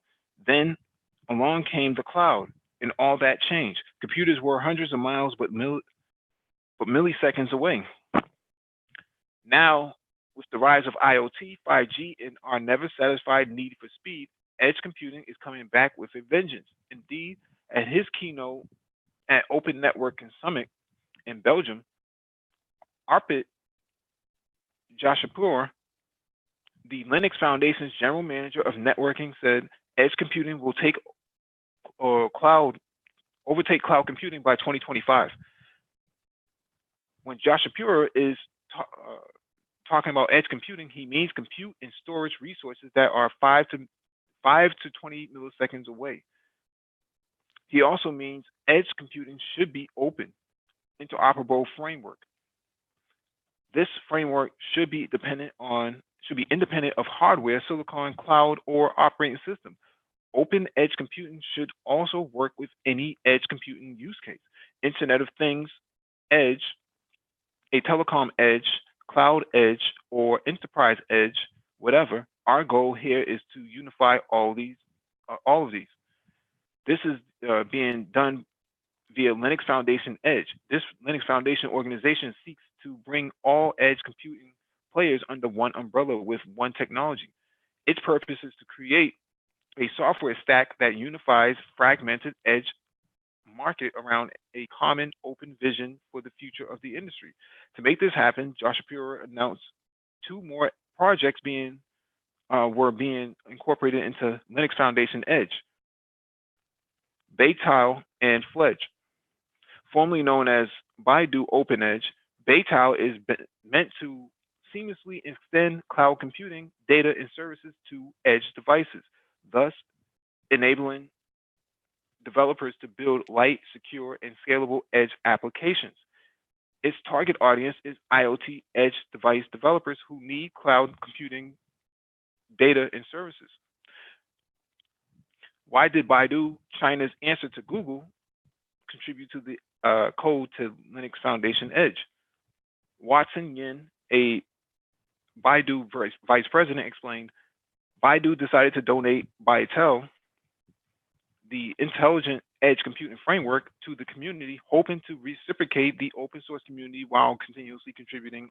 Then along came the cloud, and all that changed. Computers were hundreds of miles, but milliseconds away. Now, with the rise of IoT, 5G, and our never satisfied need for speed, edge computing is coming back with a vengeance. Indeed, at his keynote at Open Networking Summit in Belgium, Arpit Jashapur, the Linux Foundation's general manager of networking, said edge computing will overtake cloud computing by 2025. When Jashapur is talking about edge computing, he means compute and storage resources that are 5 to 20 milliseconds away. He also means edge computing should be open, interoperable framework. This framework should be independent of hardware, silicon, cloud, or operating system. Open edge computing should also work with any edge computing use case. Internet of Things edge, a telecom edge, cloud edge, or enterprise edge, whatever. Our goal here is to unify all of these. This is being done via Linux Foundation Edge. This Linux Foundation organization seeks to bring all edge computing players under one umbrella with one technology. Its purpose is to create a software stack that unifies fragmented edge market around a common open vision for the future of the industry. To make this happen, Josh Shapiro announced 2 more projects were being incorporated into Linux Foundation Edge: Baytile and Fledge. Formerly known as Baidu OpenEdge, Baytile is meant to seamlessly extend cloud computing, data, and services to edge devices, thus enabling developers to build light, secure, and scalable edge applications. Its target audience is IoT edge device developers who need cloud computing, data, and services. Why did Baidu, China's answer to Google, contribute to the code to Linux Foundation Edge? Watson Yin, a Baidu vice president, explained, Baidu decided to donate Baitel, the intelligent edge computing framework, to the community, hoping to reciprocate the open source community while continuously contributing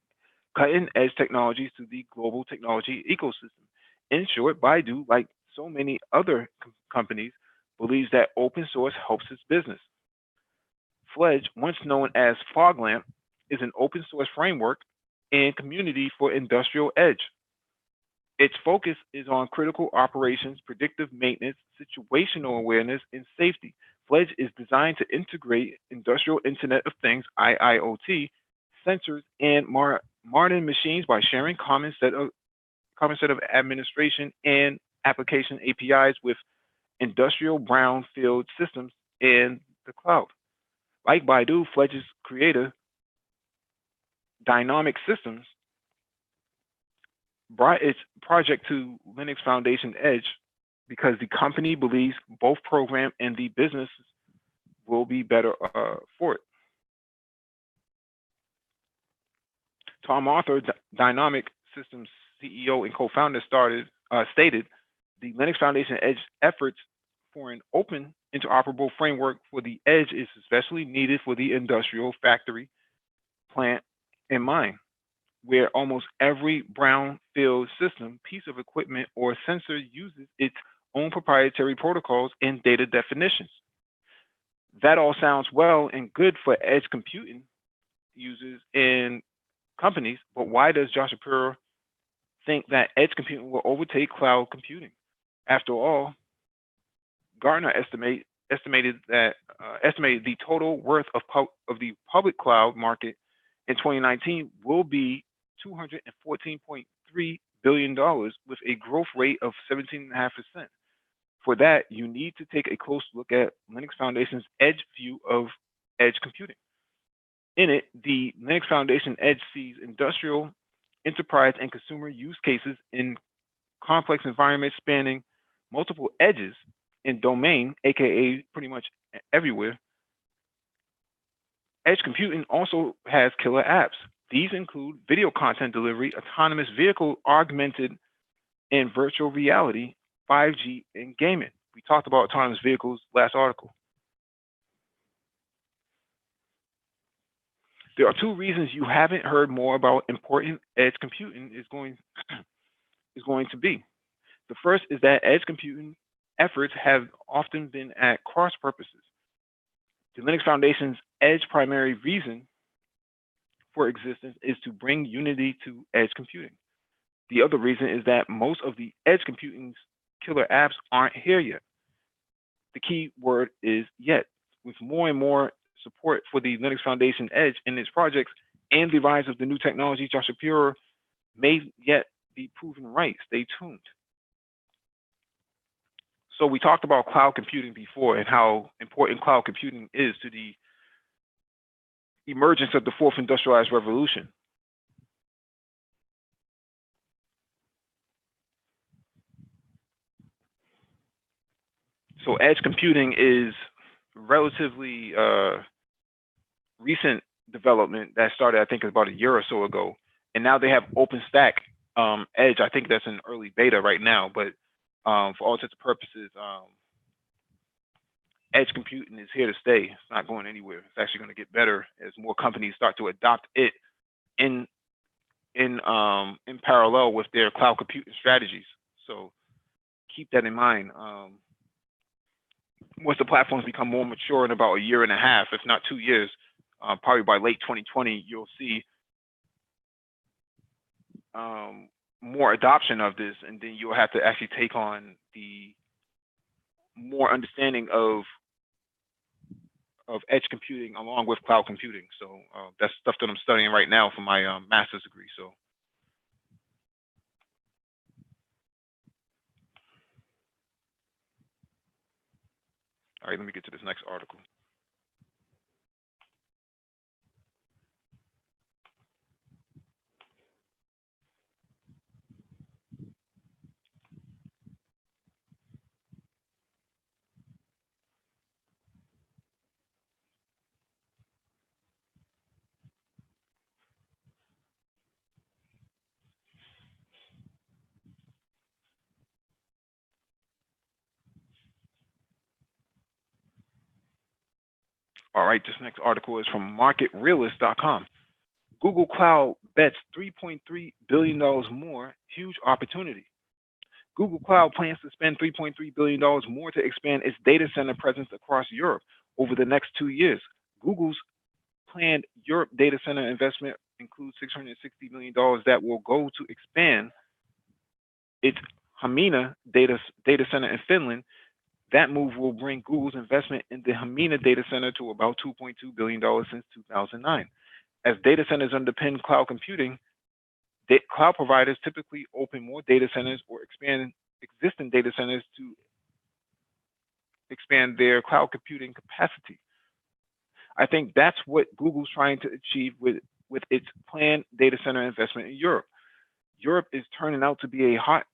cutting edge technologies to the global technology ecosystem. In short, Baidu, like so many other companies, believes that open source helps its business. Fledge, once known as Foglamp, is an open source framework and community for industrial edge. Its focus is on critical operations, predictive maintenance, situational awareness, and safety. Fledge is designed to integrate industrial Internet of Things, IIoT, sensors, and modern machines by sharing common set of administration and application APIs with industrial brownfield systems in the cloud. Like Baidu, Fledge's creator Dynamic Systems brought its project to Linux Foundation Edge because the company believes both program and the business will be better for it. Tom Arthur, Dynamic Systems CEO and co-founder, stated, the Linux Foundation Edge efforts for an open, interoperable framework for the edge is especially needed for the industrial, factory, plant, and mine, where almost every brownfield system, piece of equipment, or sensor uses its own proprietary protocols and data definitions. That all sounds well and good for edge computing users and companies, but why does Josh Shapiro think that edge computing will overtake cloud computing? After all, Gartner estimated the total worth of the public cloud market in 2019 will be $214.3 billion with a growth rate of 17.5%. For that, you need to take a close look at Linux Foundation's Edge view of edge computing. In it, the Linux Foundation Edge sees industrial, enterprise, and consumer use cases in complex environments spanning multiple edges in domain, aka pretty much everywhere. Edge computing also has killer apps. These include video content delivery, autonomous vehicle, augmented and virtual reality, 5G, and gaming. We talked about autonomous vehicles last article. There are two reasons you haven't heard more about important edge computing is going to be. The first is that edge computing efforts have often been at cross purposes. The Linux Foundation's edge primary reason for existence is to bring unity to edge computing. The other reason is that most of the edge computing's killer apps aren't here yet. The key word is yet. With more and more support for the Linux Foundation Edge in its projects and the rise of the new technology, Josh Shapiro may yet be proven right. Stay tuned. So we talked about cloud computing before and how important cloud computing is to the emergence of the fourth industrialized revolution. So edge computing is relatively recent development that started, I think, about a year or so ago. And now they have OpenStack Edge. I think that's in early beta right now, but for all intents and purposes, edge computing is here to stay. It's not going anywhere. It's actually going to get better as more companies start to adopt it in parallel with their cloud computing strategies. So keep that in mind. Once the platforms become more mature in about a year and a half, if not 2 years, probably by late 2020, you'll see more adoption of this, and then you'll have to actually take on the more understanding of edge computing along with cloud computing. So that's stuff that I'm studying right now for my master's degree. So. All right, let me get to this next article. All right, this next article is from marketrealist.com. Google Cloud bets $3.3 billion more, huge opportunity. Google Cloud plans to spend $3.3 billion more to expand its data center presence across Europe over the next 2 years. Google's planned Europe data center investment includes $660 million that will go to expand its Hamina data center in Finland. That move will bring Google's investment in the Hamina data center to about $2.2 billion since 2009. As data centers underpin cloud computing, cloud providers typically open more data centers or expand existing data centers to expand their cloud computing capacity. I think that's what Google's trying to achieve with with its planned data center investment in Europe. Europe is turning out to be a hot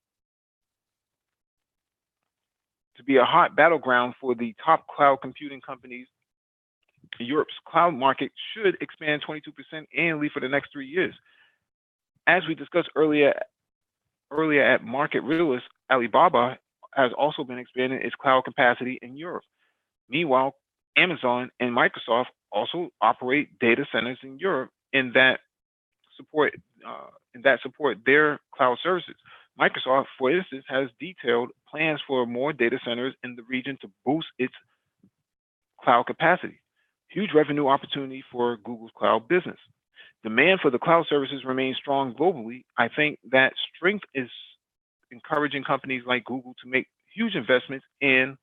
battleground for the top cloud computing companies. Europe's cloud market should expand 22% annually for the next 3 years. As we discussed earlier at Market Realist, Alibaba has also been expanding its cloud capacity in Europe. Meanwhile, Amazon and Microsoft also operate data centers in Europe in that support their cloud services. Microsoft, for instance, has detailed plans for more data centers in the region to boost its cloud capacity. Huge revenue opportunity for Google's cloud business. Demand for the cloud services remains strong globally. I think that strength is encouraging companies like Google to make huge investments and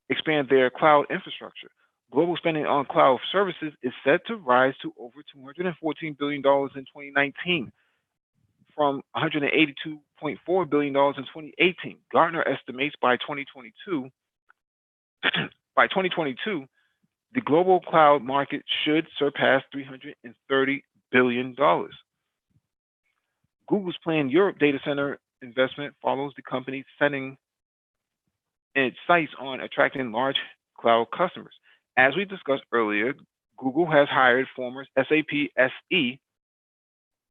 expand their cloud infrastructure. Global spending on cloud services is set to rise to over $214 billion in 2019 from $182.4 billion in 2018. Gartner estimates by 2022, the global cloud market should surpass $330 billion. Google's planned Europe data center investment follows the company setting its sights on attracting large cloud customers. As we discussed earlier, Google has hired former SAP SE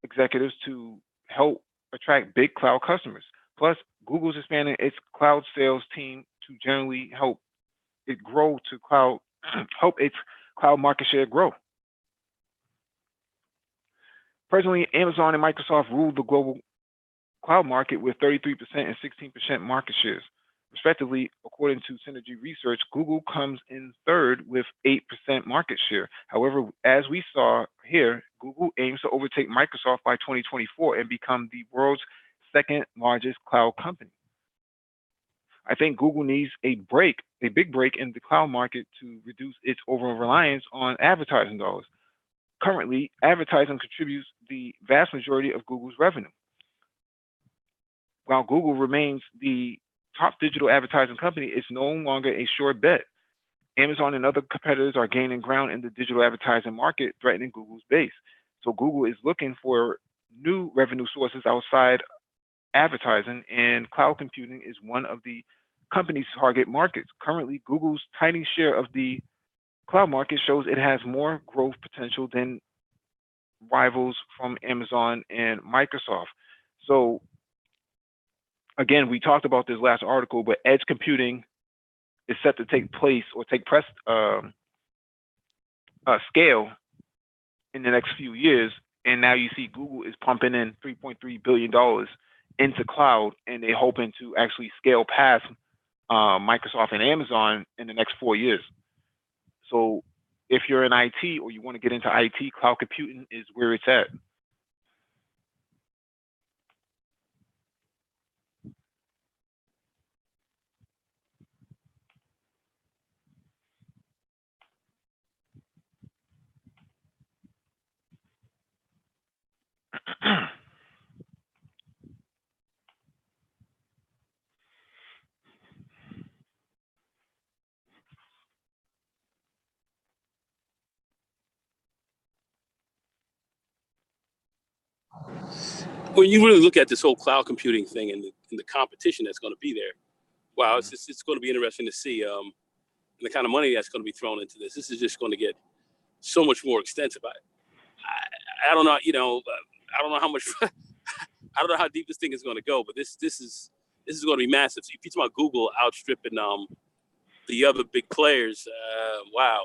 executives to help attract big cloud customers. Plus, Google's expanding its cloud sales team to generally help its cloud market share grow. Presently, Amazon and Microsoft rule the global cloud market with 33% and 16% market shares. Respectively, according to Synergy Research, Google comes in third with 8% market share. However, as we saw here, Google aims to overtake Microsoft by 2024 and become the world's second largest cloud company. I think Google needs a big break in the cloud market to reduce its over-reliance on advertising dollars. Currently, advertising contributes the vast majority of Google's revenue. While Google remains the top digital advertising company, it's no longer a sure bet. Amazon and other competitors are gaining ground in the digital advertising market, threatening Google's base. So Google is looking for new revenue sources outside advertising, and cloud computing is one of the company's target markets. Currently, Google's tiny share of the cloud market shows it has more growth potential than rivals from Amazon and Microsoft. So again, we talked about this last article, but edge computing is set to take scale in the next few years. And now you see Google is pumping in $3.3 billion into cloud, and they're hoping to actually scale past Microsoft and Amazon in the next 4 years. So if you're in IT or you want to get into IT, cloud computing is where it's at. When you really look at this whole cloud computing thing and the competition that's going to be there, wow, it's going to be interesting to see the kind of money that's going to be thrown into this. This is just going to get so much more extensive. I don't know, I don't know how much, I don't know how deep this thing is going to go, but this is going to be massive. So if you talk about Google outstripping the other big players, wow,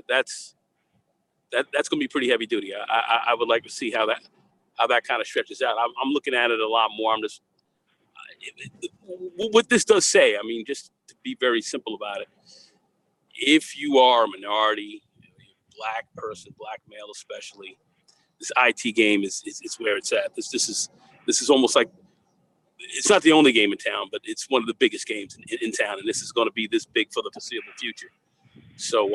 that's going to be pretty heavy duty. I would like to see how that kind of stretches out. I'm looking at it a lot more. I'm just what this does say. I mean, just to be very simple about it, if you are a minority, black person, black male especially, this IT game is where it's at. This is almost like, it's not the only game in town, but it's one of the biggest games in town, and this is going to be this big for the foreseeable future. So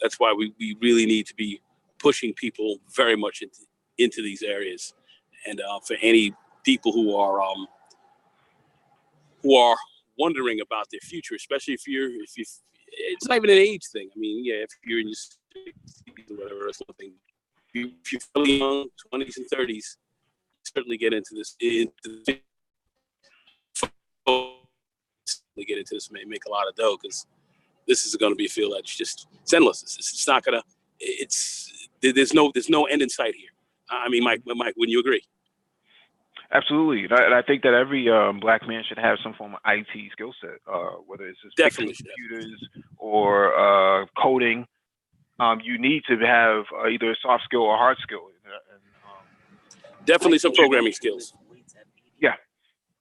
that's why we really need to be pushing people very much into these areas, and for any people who are wondering about their future, especially if you, it's not even an age thing. I mean, yeah, if you're in your 60s or whatever, that's one thing. if you're fairly young, 20s and 30s, certainly get into this. Get into this, make a lot of dough, because this is going to be a field that's just endless. It's not gonna. There's no end in sight here. I mean, Mike, wouldn't you agree? Absolutely, and I think that every black man should have some form of IT skill set, whether it's just fixing computers or coding. You need to have either a soft skill or hard skill. Definitely some programming skills.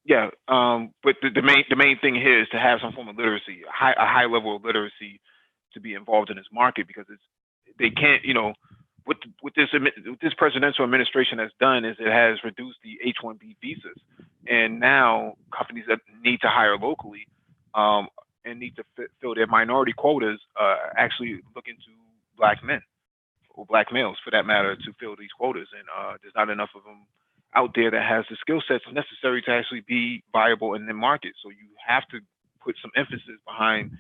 Yeah. But the main thing here is to have some form of literacy, a high level of literacy, to be involved in this market, because they can't, what this presidential administration has done is it has reduced the H-1B visas, and now companies that need to hire locally and need to fill their minority quotas actually look into black men or black males, for that matter, to fill these quotas. And there's not enough of them out there that has the skill sets necessary to actually be viable in the market. So you have to put some emphasis behind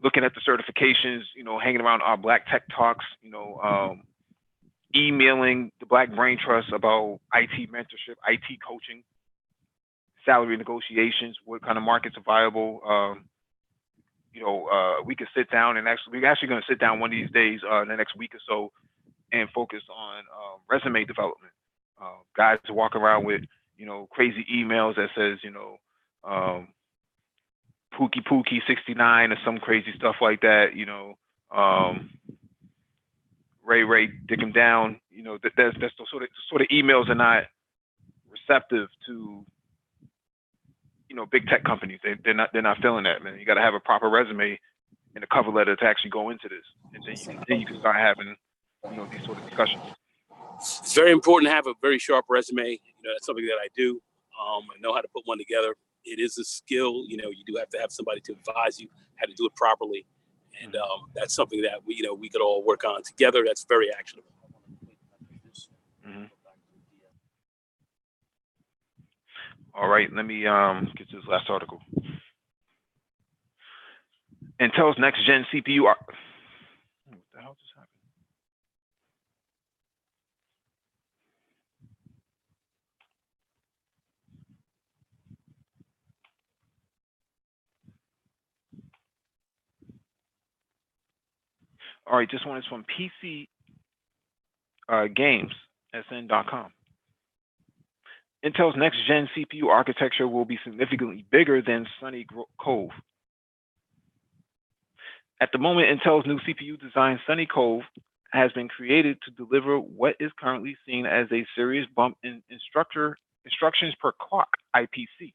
looking at the certifications, hanging around our Black Tech Talks, emailing the Black Brain Trust about IT mentorship, IT coaching, salary negotiations, what kind of markets are viable. We could sit down and we're actually going to sit down one of these days, in the next week or so, and focus on resume development. Guys to walk around with, crazy emails that says, Pookie Pookie 69 or some crazy stuff like that, Ray dick him down, that's the sort of emails are not receptive to, big tech companies. They're not feeling that, man. You got to have a proper resume and a cover letter to actually go into this, and then you can start having, these sort of discussions. It's very important to have a very sharp resume. That's something that I do. I know how to put one together. It is a skill. You do have to have somebody to advise you how to do it properly, and that's something that we could all work on together. That's very actionable. Mm-hmm. All right, let me get to this last article. Intel's next gen CPU. What the hell just happened? All right, this one is from PC Games, SN.com. Intel's next-gen CPU architecture will be significantly bigger than Sunny Cove. At the moment, Intel's new CPU design, Sunny Cove, has been created to deliver what is currently seen as a serious bump in instructions per clock, IPC.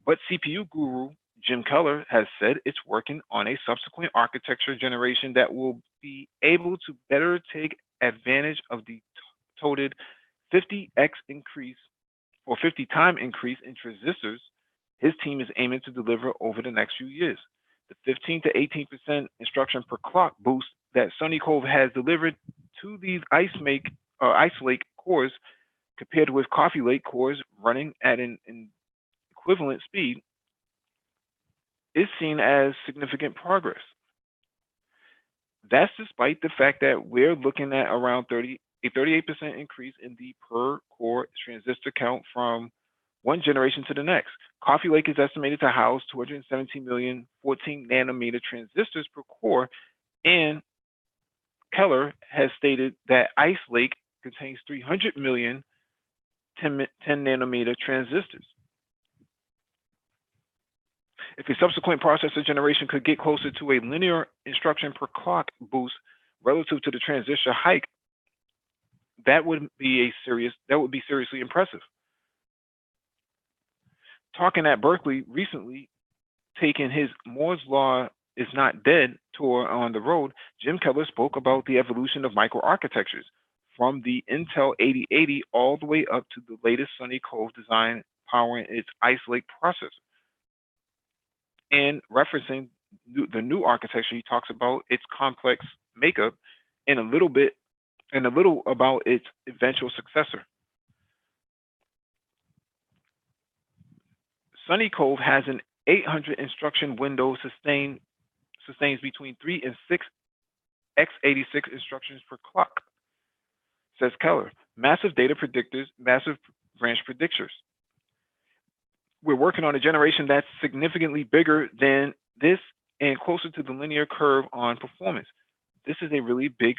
But CPU guru Jim Keller has said it's working on a subsequent architecture generation that will be able to better take advantage of the touted 50x increase or 50-time increase in transistors his team is aiming to deliver over the next few years. The 15 to 18% instruction per clock boost that Sunny Cove has delivered to these Ice Lake cores, compared with Coffee Lake cores running at an equivalent speed, is seen as significant progress. That's despite the fact that we're looking at around a 38% increase in the per core transistor count from one generation to the next. Coffee Lake is estimated to house 217 million 14 nanometer transistors per core, and Keller has stated that Ice Lake contains 300 million 10 nanometer transistors. If a subsequent processor generation could get closer to a linear instruction per clock boost relative to the transistor hike, that would be seriously impressive. Talking at Berkeley recently, taking his Moore's Law is not dead tour on the road, Jim Keller spoke about the evolution of microarchitectures from the Intel 8080 all the way up to the latest Sunny Cove design powering its Ice Lake processor. And referencing the new architecture, he talks about its complex makeup and a little about its eventual successor. Sunny Cove has an 800 instruction window, sustains between 3 and 6 x86 instructions per clock. says Keller. Massive data predictors, massive branch predictors. We're working on a generation that's significantly bigger than this and closer to the linear curve on performance. This is a really big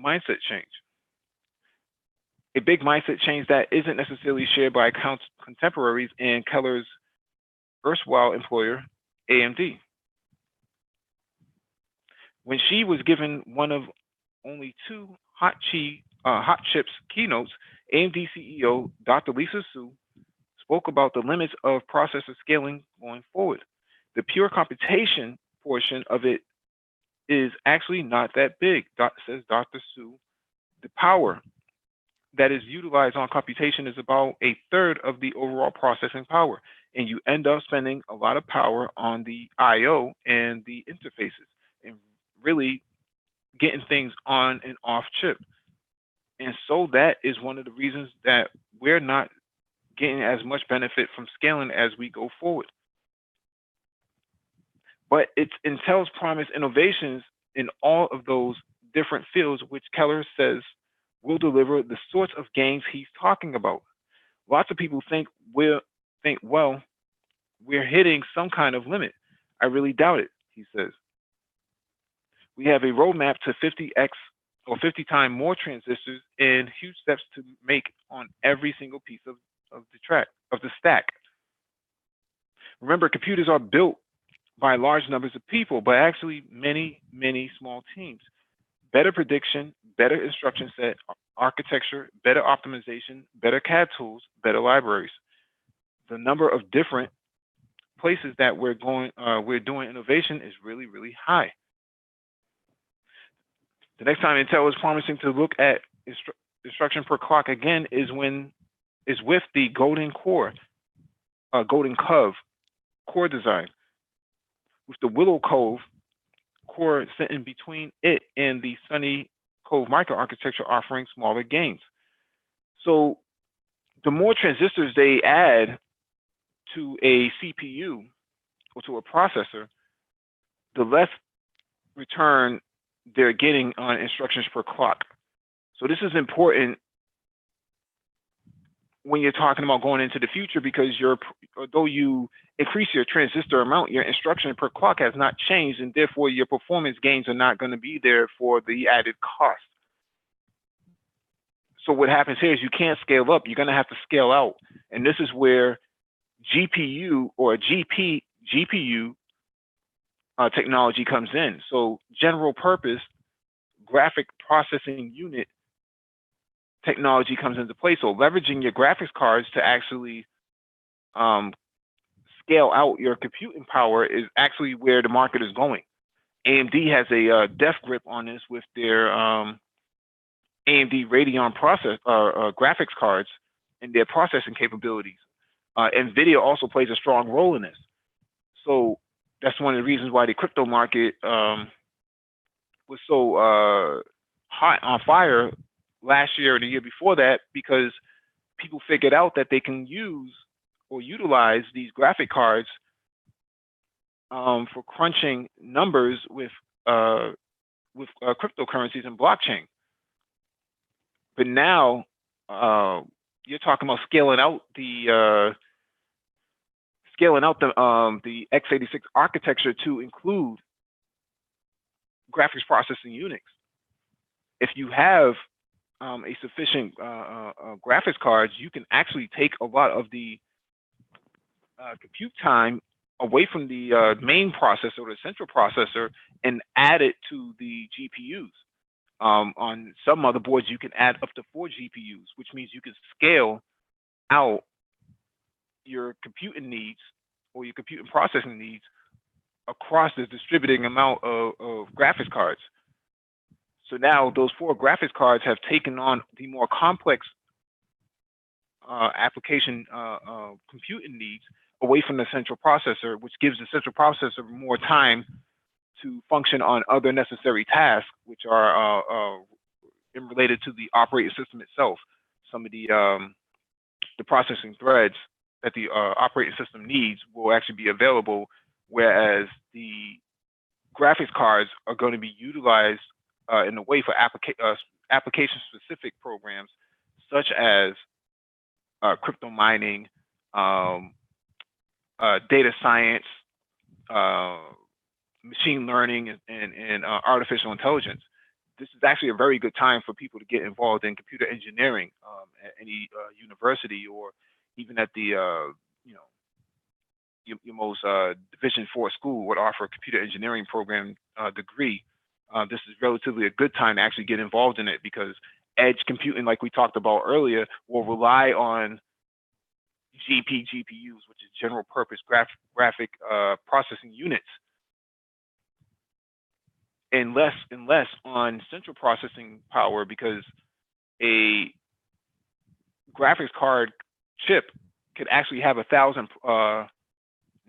mindset change. A big mindset change that isn't necessarily shared by contemporaries and Keller's erstwhile employer, AMD. When she was given one of only two hot chips keynotes, AMD CEO Dr. Lisa Su spoke about the limits of processor scaling going forward. The pure computation portion of it is actually not that big, says Dr. Su. The power that is utilized on computation is about a third of the overall processing power, and you end up spending a lot of power on the I/O and the interfaces, and really getting things on and off chip. And so that is one of the reasons that we're not getting as much benefit from scaling as we go forward. But it's Intel's promised innovations in all of those different fields, which Keller says will deliver the sorts of gains he's talking about. Lots of people think, well, we're hitting some kind of limit. I really doubt it, he says. We have a roadmap to 50x or 50 times more transistors and huge steps to make on every single piece of the stack. Remember, computers are built by large numbers of people, but actually many, many small teams. Better prediction, better instruction set, architecture, better optimization, better CAD tools, better libraries. The number of different places that we're doing innovation is really, really high. The next time Intel is promising to look at instruction per clock again is with the Golden Cove core design, with the Willow Cove core sitting between it and the Sunny Cove microarchitecture offering smaller gains. So the more transistors they add to a CPU or to a processor, the less return they're getting on instructions per clock. So this is important when you're talking about going into the future, because although you increase your transistor amount, your instruction per clock has not changed, and therefore your performance gains are not going to be there for the added cost. So what happens here is you can't scale up, you're going to have to scale out. And this is where GPU or GPU technology comes in. So general purpose graphic processing unit technology comes into play. So leveraging your graphics cards to actually scale out your computing power is actually where the market is going. AMD has a death grip on this with their AMD Radeon graphics cards and their processing capabilities. NVIDIA also plays a strong role in this. So that's one of the reasons why the crypto market was so hot on fire last year or the year before that, because people figured out that they can use or utilize these graphic cards for crunching numbers with cryptocurrencies and blockchain. But now you're talking about scaling out the x86 architecture to include graphics processing units. If you have a sufficient graphics cards, you can actually take a lot of the compute time away from the main processor or the central processor and add it to the GPUs. On some motherboards, you can add up to 4 GPUs, which means you can scale out your computing needs or your computing processing needs across the distributing amount of graphics cards. So now those 4 graphics cards have taken on the more complex application computing needs away from the central processor, which gives the central processor more time to function on other necessary tasks, which are related to the operating system itself. Some of the processing threads that the operating system needs will actually be available, whereas the graphics cards are going to be utilized in a way for application-specific programs such as crypto mining, data science, uh, machine learning, and artificial intelligence. This is actually a very good time for people to get involved in computer engineering at any university, or even at the you know your most Division 4 school would offer a computer engineering program degree. This is relatively a good time to actually get involved in it, because edge computing, like we talked about earlier, will rely on GPUs, which is general purpose graphic processing units, and less on central processing power, because a graphics card chip could actually have 1,000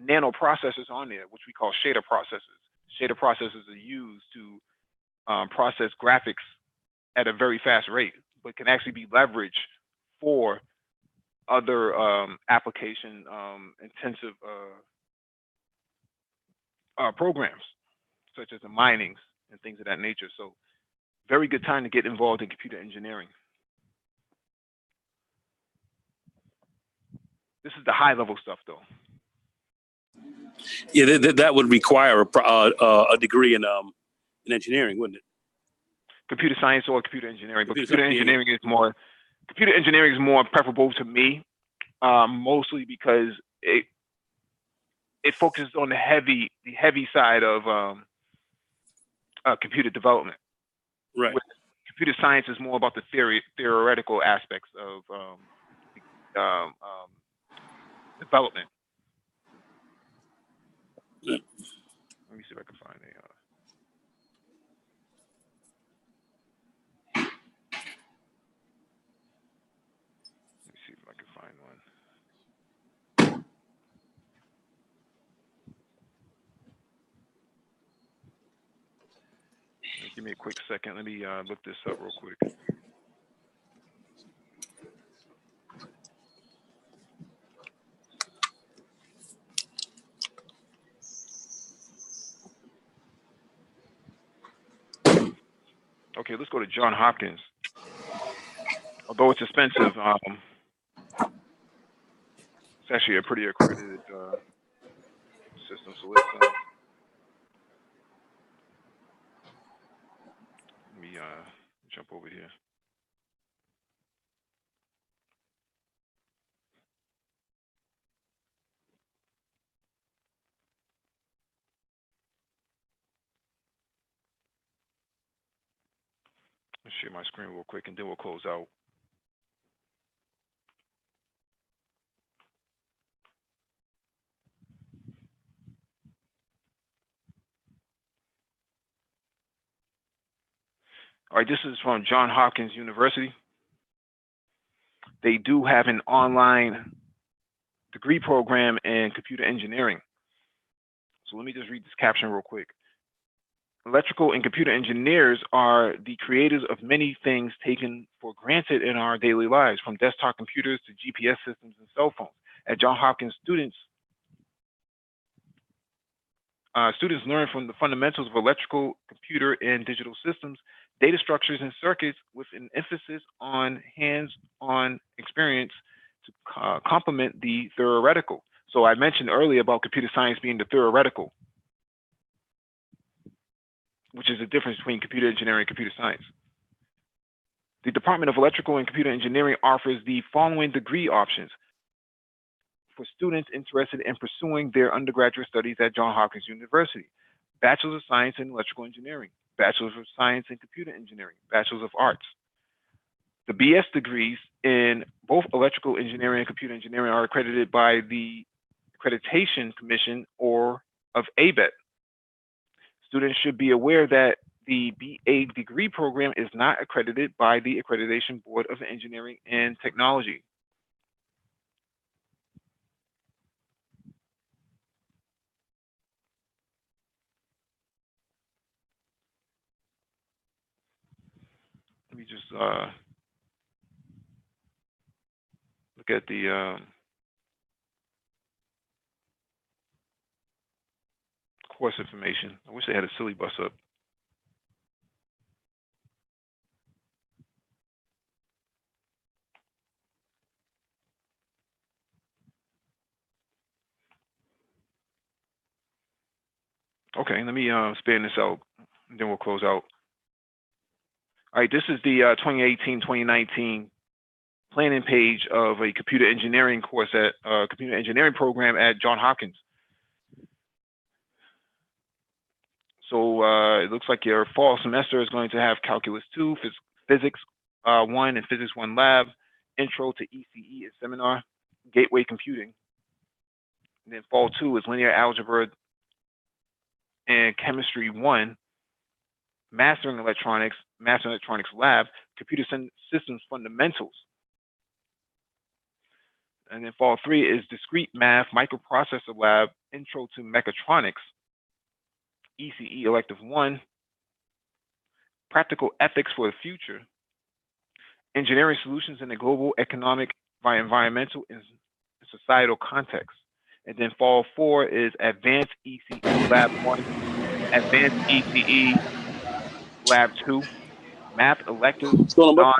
nano processors on there, which we call shader processors. Shader processors are used to process graphics at a very fast rate, but can actually be leveraged for other application intensive programs, such as the minings and things of that nature. So very good time to get involved in computer engineering. This is the high level stuff though. Yeah, that would require a degree in engineering, wouldn't it? Computer science or computer engineering, but Computer engineering is more preferable to me, mostly because it focuses on the heavy side of computer development. Right. With computer science is more about the theoretical aspects of development. Yeah. Let me see if I can find a. Let me see if I can find one. Give me a quick second. Let me look this up real quick. Okay, let's go to Johns Hopkins. Although it's expensive, it's actually a pretty accredited system. So let's let me jump over here. Let's share my screen real quick, and then we'll close out. All right, this is from Johns Hopkins University. They do have an online degree program in computer engineering. So let me just read this caption real quick. Electrical and computer engineers are the creators of many things taken for granted in our daily lives, from desktop computers to GPS systems and cell phones. At Johns Hopkins, students learn from the fundamentals of electrical, computer, and digital systems, data structures, and circuits, with an emphasis on hands-on experience to complement the theoretical. So I mentioned earlier about computer science being the theoretical, which is the difference between computer engineering and computer science. The Department of Electrical and Computer Engineering offers the following degree options for students interested in pursuing their undergraduate studies at Johns Hopkins University: Bachelor of Science in Electrical Engineering, Bachelor of Science in Computer Engineering, Bachelor of Arts. The BS degrees in both electrical engineering and computer engineering are accredited by the Accreditation Commission or of ABET. Students should be aware that the BA degree program is not accredited by the Accreditation Board of Engineering and Technology. Let me just look at the course information. I wish they had a silly bus up. Okay, let me span this out, and then we'll close out. All right, this is the 2018-2019 planning page of a computer engineering course at computer engineering program at Johns Hopkins. So it looks like your fall semester is going to have Calculus 2, Physics 1 and Physics 1 Lab, Intro to ECE and Seminar, Gateway Computing. And then fall 2 is Linear Algebra and Chemistry 1, Mastering Electronics Lab, Computer Systems Fundamentals. And then fall 3 is Discrete Math Microprocessor Lab, Intro to Mechatronics, ECE Elective 1, Practical Ethics for the Future, Engineering Solutions in the Global Economic, Environmental, and Societal Context. And then fall 4 is Advanced ECE Lab 1, Advanced ECE Lab 2, Math Elective, What's going on, bud? non.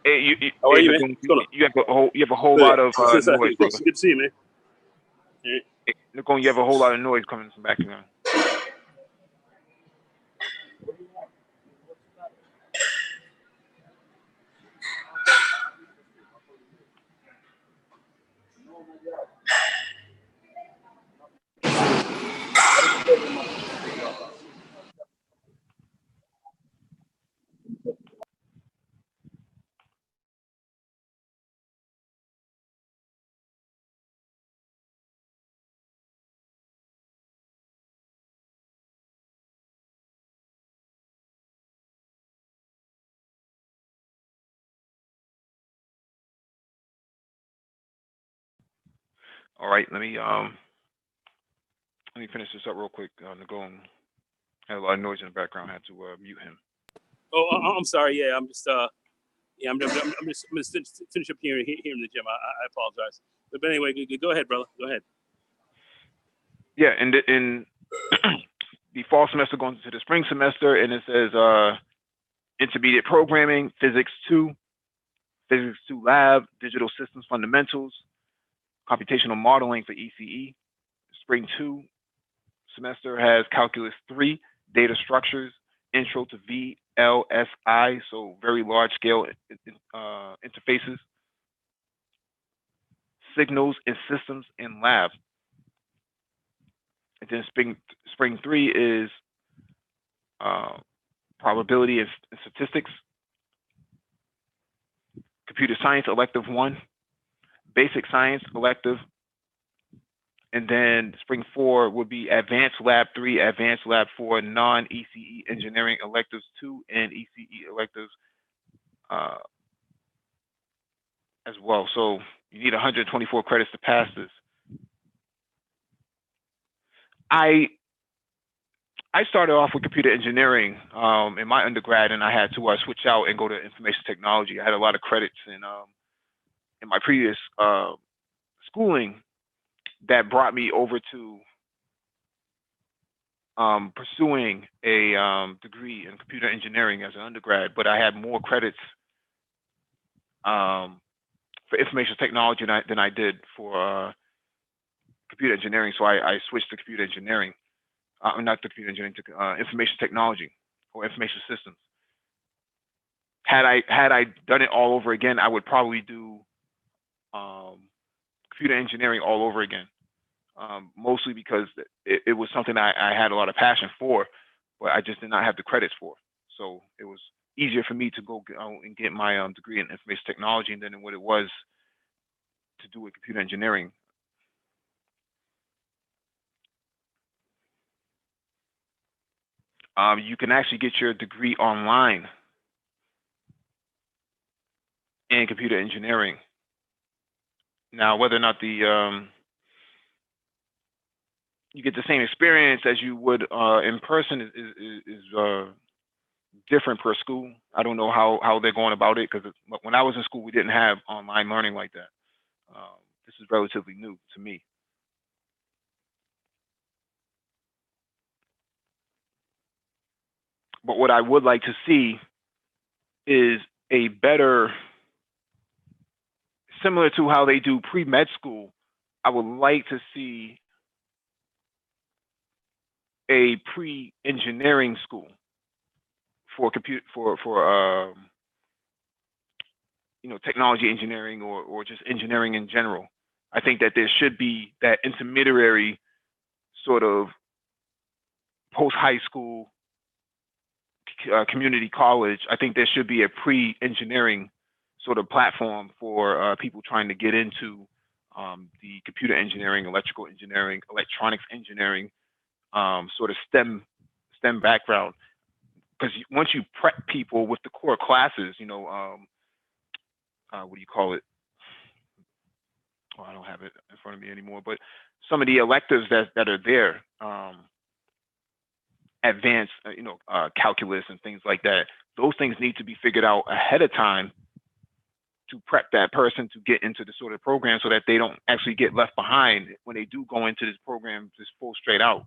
Hey, How are you, man? Nagoon, What's going on? you have a whole Good. lot of noise, brother. Good to see you, man. Nagoon, you have a whole lot of noise coming from background. All right, let me finish this up real quick. Nagoon had a lot of noise in the background. I had to mute him. Oh, I'm sorry. Yeah, I'm just I'm just finish up here in the gym. I apologize. But anyway, go ahead, brother. Go ahead. Yeah, and in the fall semester going into the spring semester, and it says intermediate programming, Physics 2 Lab, Digital Systems Fundamentals, Computational Modeling for ECE. Spring 2 semester has Calculus 3, Data Structures, Intro to VLSI, so very large scale interfaces, Signals and Systems in Lab. And then spring 3 is Probability and Statistics, Computer Science Elective 1, Basic Science Elective, and then spring 4 would be Advanced Lab 3, Advanced Lab 4, non-ECE Engineering Electives 2, and ECE Electives as well. So you need 124 credits to pass this. I started off with computer engineering in my undergrad, and I had to switch out and go to information technology. I had a lot of credits in my previous schooling that brought me over to pursuing a degree in computer engineering as an undergrad, but I had more credits for information technology than I did for computer engineering. So I switched to computer engineering, not to computer engineering, to information technology or information systems. Had I done it all over again, I would probably do computer engineering all over again. Mostly because it was something I had a lot of passion for, but I just did not have the credits for. So it was easier for me to go and get my degree in information technology than what it was to do with computer engineering. You can actually get your degree online in computer engineering. Now, whether or not you get the same experience as you would in person is different per school. I don't know how they're going about it, because when I was in school, we didn't have online learning like that. This is relatively new to me. But what I would like to see is a better, similar to how they do pre-med school, I would like to see a pre-engineering school for compute for technology engineering or just engineering in general. I think that there should be that intermediary sort of post high school community college. I think there should be a pre-engineering sort of platform for people trying to get into the computer engineering, electrical engineering, electronics engineering, sort of STEM background. Because once you prep people with the core classes, what do you call it? Oh, I don't have it in front of me anymore. But some of the electives that are there, advanced, calculus and things like that. Those things need to be figured out ahead of time to prep that person to get into the sort of program so that they don't actually get left behind when they do go into this program just full straight out.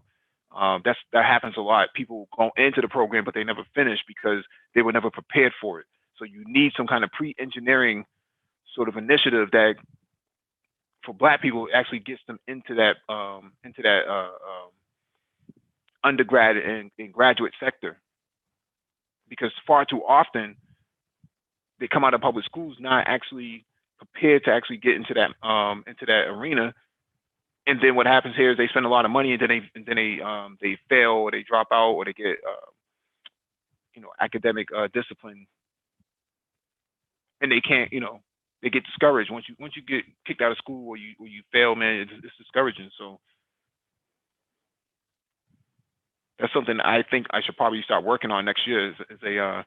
That happens a lot. People go into the program, but they never finish because they were never prepared for it. So you need some kind of pre-engineering sort of initiative that, for Black people, actually gets them into that undergrad and graduate sector. Because far too often they come out of public schools not actually prepared to actually get into that arena. And then what happens here is they spend a lot of money, and then they fail, or they drop out, or they get academic discipline, and they can't, they get discouraged once you get kicked out of school, or you fail, man. It's discouraging. So that's something I think I should probably start working on next year, is a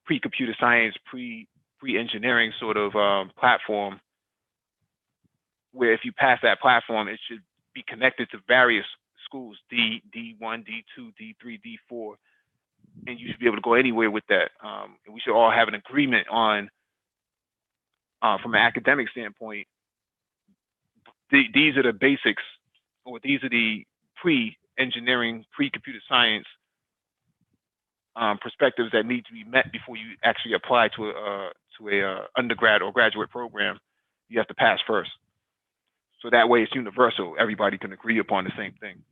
pre-computer science, pre-engineering sort of platform, where if you pass that platform, it should be connected to various schools, D1, D2, D3, D4, and you should be able to go anywhere with that. And we should all have an agreement on, from an academic standpoint, these are the basics, or these are the pre-engineering, pre-computer science perspectives that need to be met before you actually apply to a undergrad or graduate program. You have to pass first. So that way it's universal. Everybody can agree upon the same thing.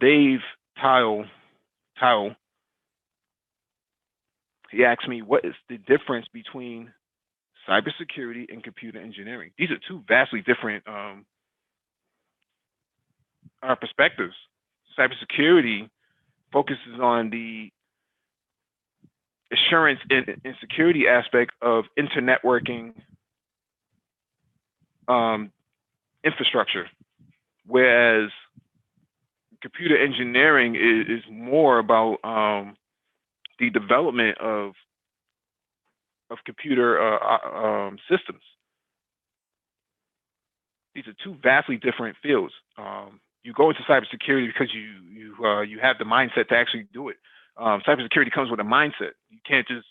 Dave Tile, he asked me, what is the difference between cybersecurity and computer engineering? These are two vastly different perspectives. Cybersecurity focuses on the assurance and security aspect of internetworking infrastructure, whereas computer engineering is more about the development of computer systems. These are two vastly different fields. You go into cybersecurity because you have the mindset to actually do it. Cybersecurity comes with a mindset. You can't just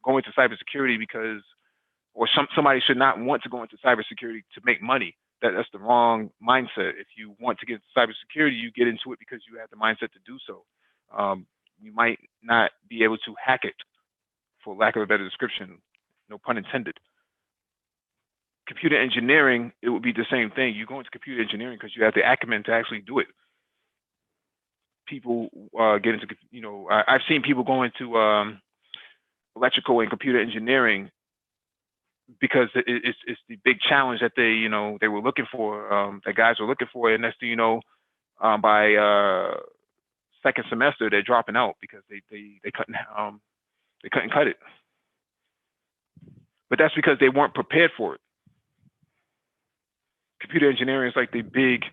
go into cybersecurity because, or somebody should not want to go into cybersecurity to make money. That's the wrong mindset. If you want to get into cybersecurity, you get into it because you have the mindset to do so. You might not be able to hack it, for lack of a better description, no pun intended. Computer engineering, it would be the same thing. You go into computer engineering because you have the acumen to actually do it. People get into, I've seen people go into electrical and computer engineering because it's the big challenge that they were looking for, that guys were looking for, and next thing you know, by second semester they're dropping out because they couldn't cut it. But that's because they weren't prepared for it. Computer engineering is like the big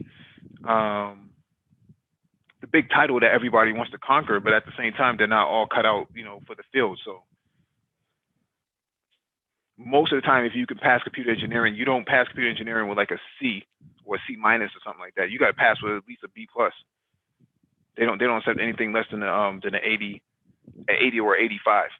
title that everybody wants to conquer, but at the same time they're not all cut out, for the field. So most of the time, if you can pass computer engineering, you don't pass computer engineering with like a C or a C minus or something like that. You got to pass with at least a B plus. They don't accept anything less than an 80 or 85.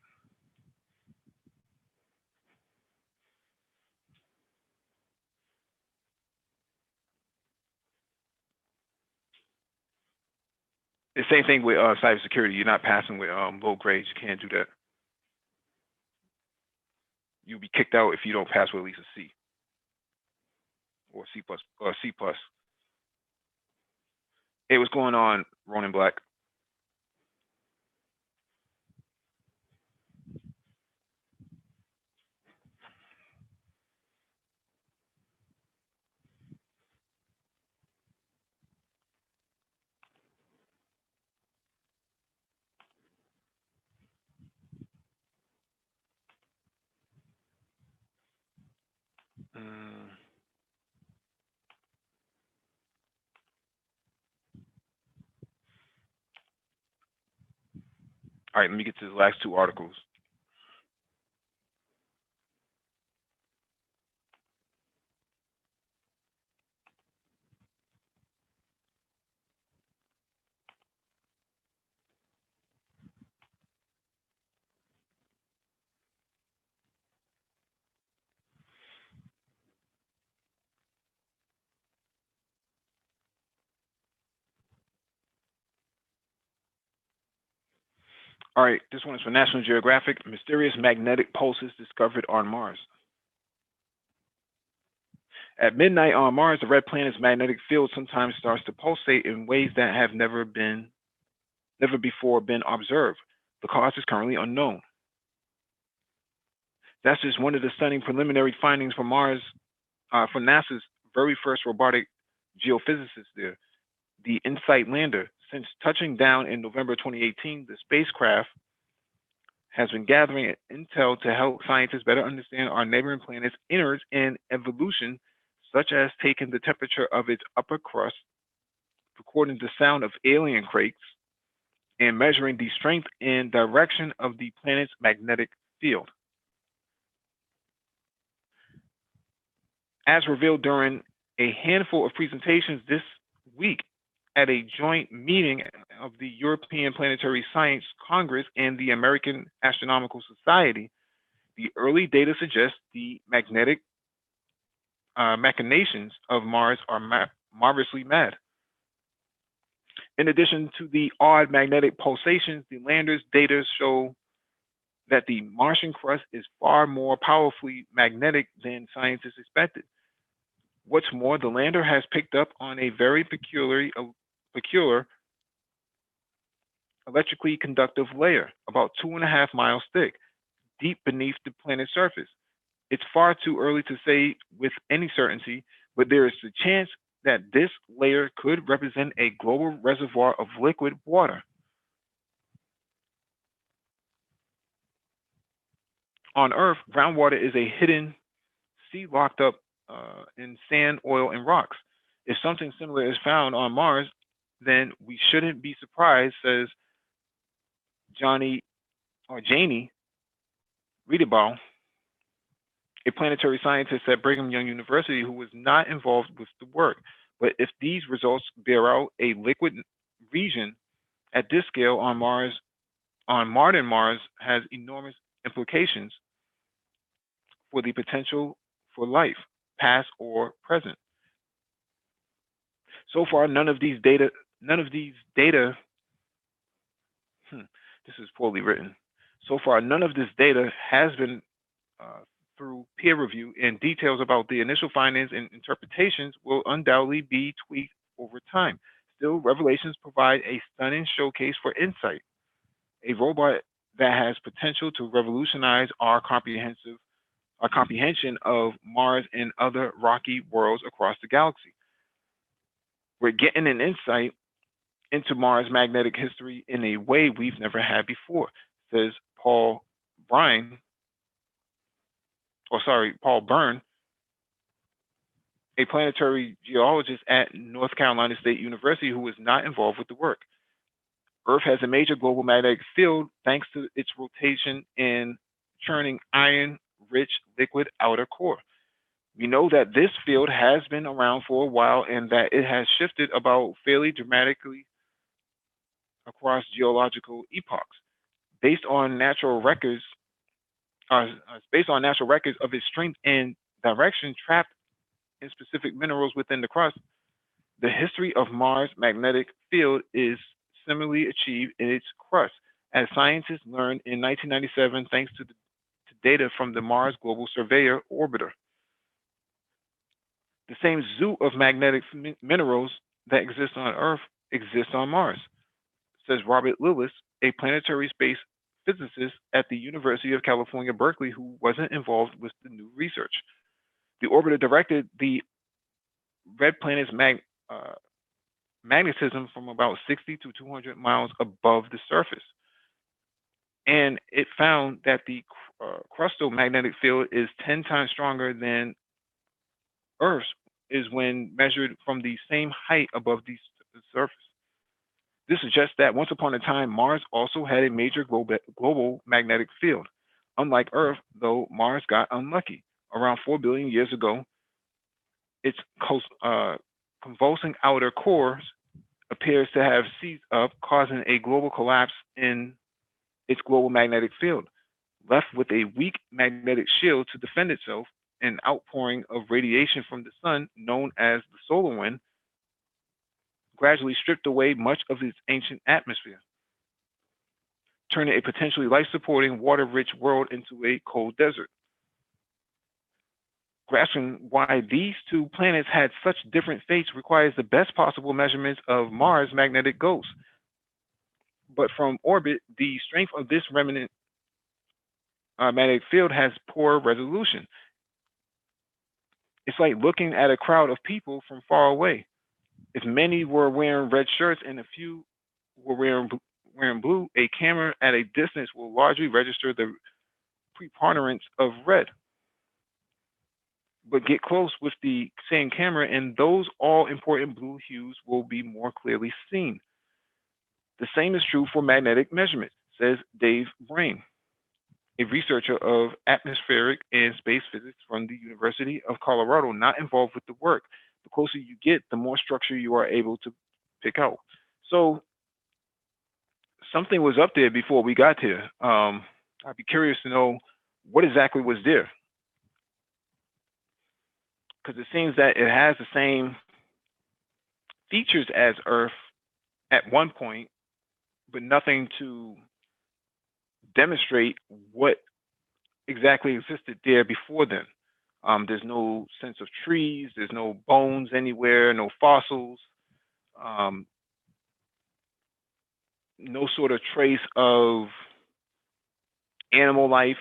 The same thing with cybersecurity. You're not passing with low grades. You can't do that. You'll be kicked out if you don't pass with at least a C or C plus or C plus. Hey, what's going on, Ronan Black? Mm. All right, let me get to the last two articles. All right, this one is from National Geographic. Mysterious magnetic pulses discovered on Mars. At midnight on Mars, the red planet's magnetic field sometimes starts to pulsate in ways that have never before been observed. The cause is currently unknown. That's just one of the stunning preliminary findings from Mars, from NASA's very first robotic geophysicist there, the InSight lander. Since touching down in November 2018, the spacecraft has been gathering intel to help scientists better understand our neighboring planet's innards and evolution, such as taking the temperature of its upper crust, recording the sound of alien quakes, and measuring the strength and direction of the planet's magnetic field. As revealed during a handful of presentations this week at a joint meeting of the European Planetary Science Congress and the American Astronomical Society, the early data suggests the magnetic machinations of Mars are marvelously mad. In addition to the odd magnetic pulsations, the lander's data show that the Martian crust is far more powerfully magnetic than scientists expected. What's more, the lander has picked up on a very peculiar electrically conductive layer, about 2.5 miles thick, deep beneath the planet's surface. It's far too early to say with any certainty, but there is a chance that this layer could represent a global reservoir of liquid water. On Earth, groundwater is a hidden sea locked up in sand, oil, and rocks. If something similar is found on Mars, then we shouldn't be surprised, says Johnny or Janie Redebaugh, a planetary scientist at Brigham Young University who was not involved with the work. But if these results bear out, a liquid region at this scale on Mars, on modern Mars, has enormous implications for the potential for life, past or present. So far, none of these data, this is poorly written. So far, none of this data has been uh, through peer review, and details about the initial findings and interpretations will undoubtedly be tweaked over time. Still, revelations provide a stunning showcase for insight, a robot that has potential to revolutionize our comprehension of Mars and other rocky worlds across the galaxy. We're getting an insight into Mars' magnetic history in a way we've never had before, says Bryan, Paul Byrne, a planetary geologist at North Carolina State University who was not involved with the work. Earth has a major global magnetic field thanks to its rotation and churning iron-rich liquid outer core. We know that this field has been around for a while and that it has shifted about fairly dramatically across geological epochs. Based on natural records, uh, Based on natural records of its strength and direction trapped in specific minerals within the crust, the history of Mars' magnetic field is similarly achieved in its crust, as scientists learned in 1997 thanks to data from the Mars Global Surveyor orbiter. The same zoo of magnetic minerals that exist on Earth exists on Mars, says Robert Lillis, a planetary space physicist at the University of California, Berkeley, who wasn't involved with the new research. The orbiter directed the red planet's magnetism from about 60 to 200 miles above the surface. And it found that the crustal magnetic field is 10 times stronger than Earth's is when measured from the same height above the surface. This suggests that once upon a time, Mars also had a major global magnetic field. Unlike Earth, though, Mars got unlucky. Around 4 billion years ago, its convulsing outer core appears to have seized up, causing a global collapse in its global magnetic field. Left with a weak magnetic shield to defend itself, an outpouring of radiation from the sun, known as the solar wind, gradually stripped away much of its ancient atmosphere, turning a potentially life-supporting, water-rich world into a cold desert. Grasping why these two planets had such different fates requires the best possible measurements of Mars' magnetic ghost. But from orbit, the strength of this remnant magnetic field has poor resolution. It's like looking at a crowd of people from far away. If many were wearing red shirts and a few were wearing blue, a camera at a distance will largely register the preponderance of red. But get close with the same camera and those all-important blue hues will be more clearly seen. The same is true for magnetic measurement, says Dave Brain, a researcher of atmospheric and space physics from the University of Colorado, not involved with the work. The closer you get, the more structure you are able to pick out. So something was up there before we got here. I'd be curious to know what exactly was there. Because it seems that it has the same features as Earth at one point, but nothing to demonstrate what exactly existed there before then. There's no sense of trees, there's no bones anywhere, no fossils, no sort of trace of animal life.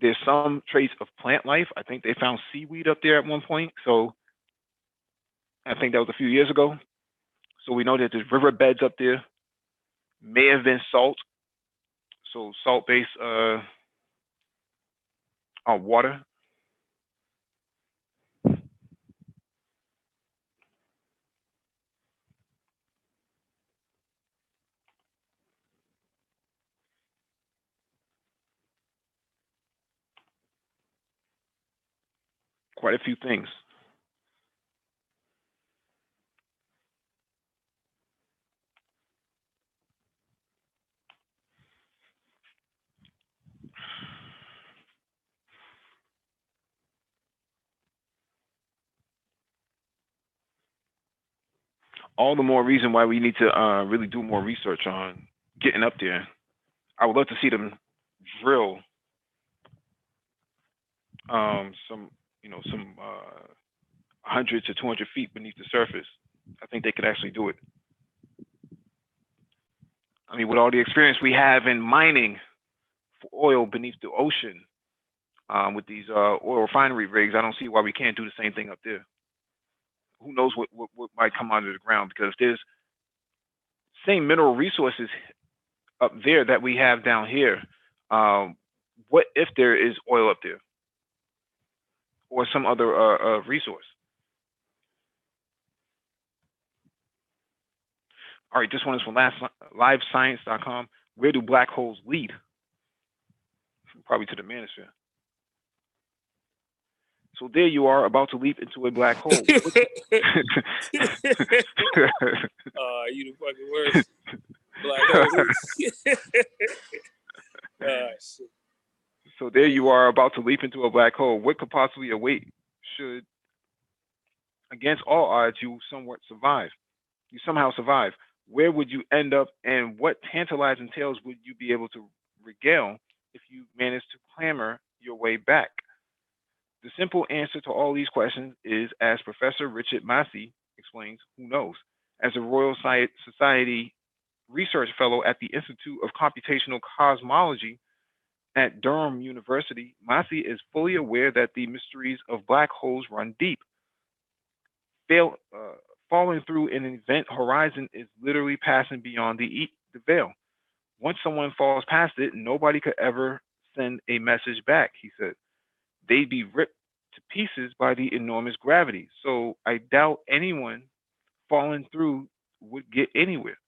There's some trace of plant life. I think they found seaweed up there at one point. So I think that was a few years ago. So we know that there's riverbeds up there. May have been salt. So salt-based water. Quite a few things. All the more reason why we need to really do more research on getting up there. I would love to see them drill some 100 to 200 feet beneath the surface. I think they could actually do it. I mean, with all the experience we have in mining for oil beneath the ocean, with these oil refinery rigs, I don't see why we can't do the same thing up there. Who knows what might come out of the ground? Because there's same mineral resources up there that we have down here. What if there is oil up there or some other resource? All right, this one is from livescience.com. Where do black holes lead? Probably to the manosphere. So there you are, about to leap into a black hole. You the fucking worst. Black hole. Shit. So there you are, about to leap into a black hole. What could possibly await? Should, against all odds, you somehow survive. Where would you end up, and what tantalizing tales would you be able to regale if you managed to clamber your way back? The simple answer to all these questions is, as Professor Richard Massey explains, who knows? As a Royal Society research fellow at the Institute of Computational Cosmology at Durham University, Massey is fully aware that the mysteries of black holes run deep. Fail, falling through an event horizon is literally passing beyond the veil. Once someone falls past it, nobody could ever send a message back, he said. They'd be ripped to pieces by the enormous gravity. So I doubt anyone falling through would get anywhere.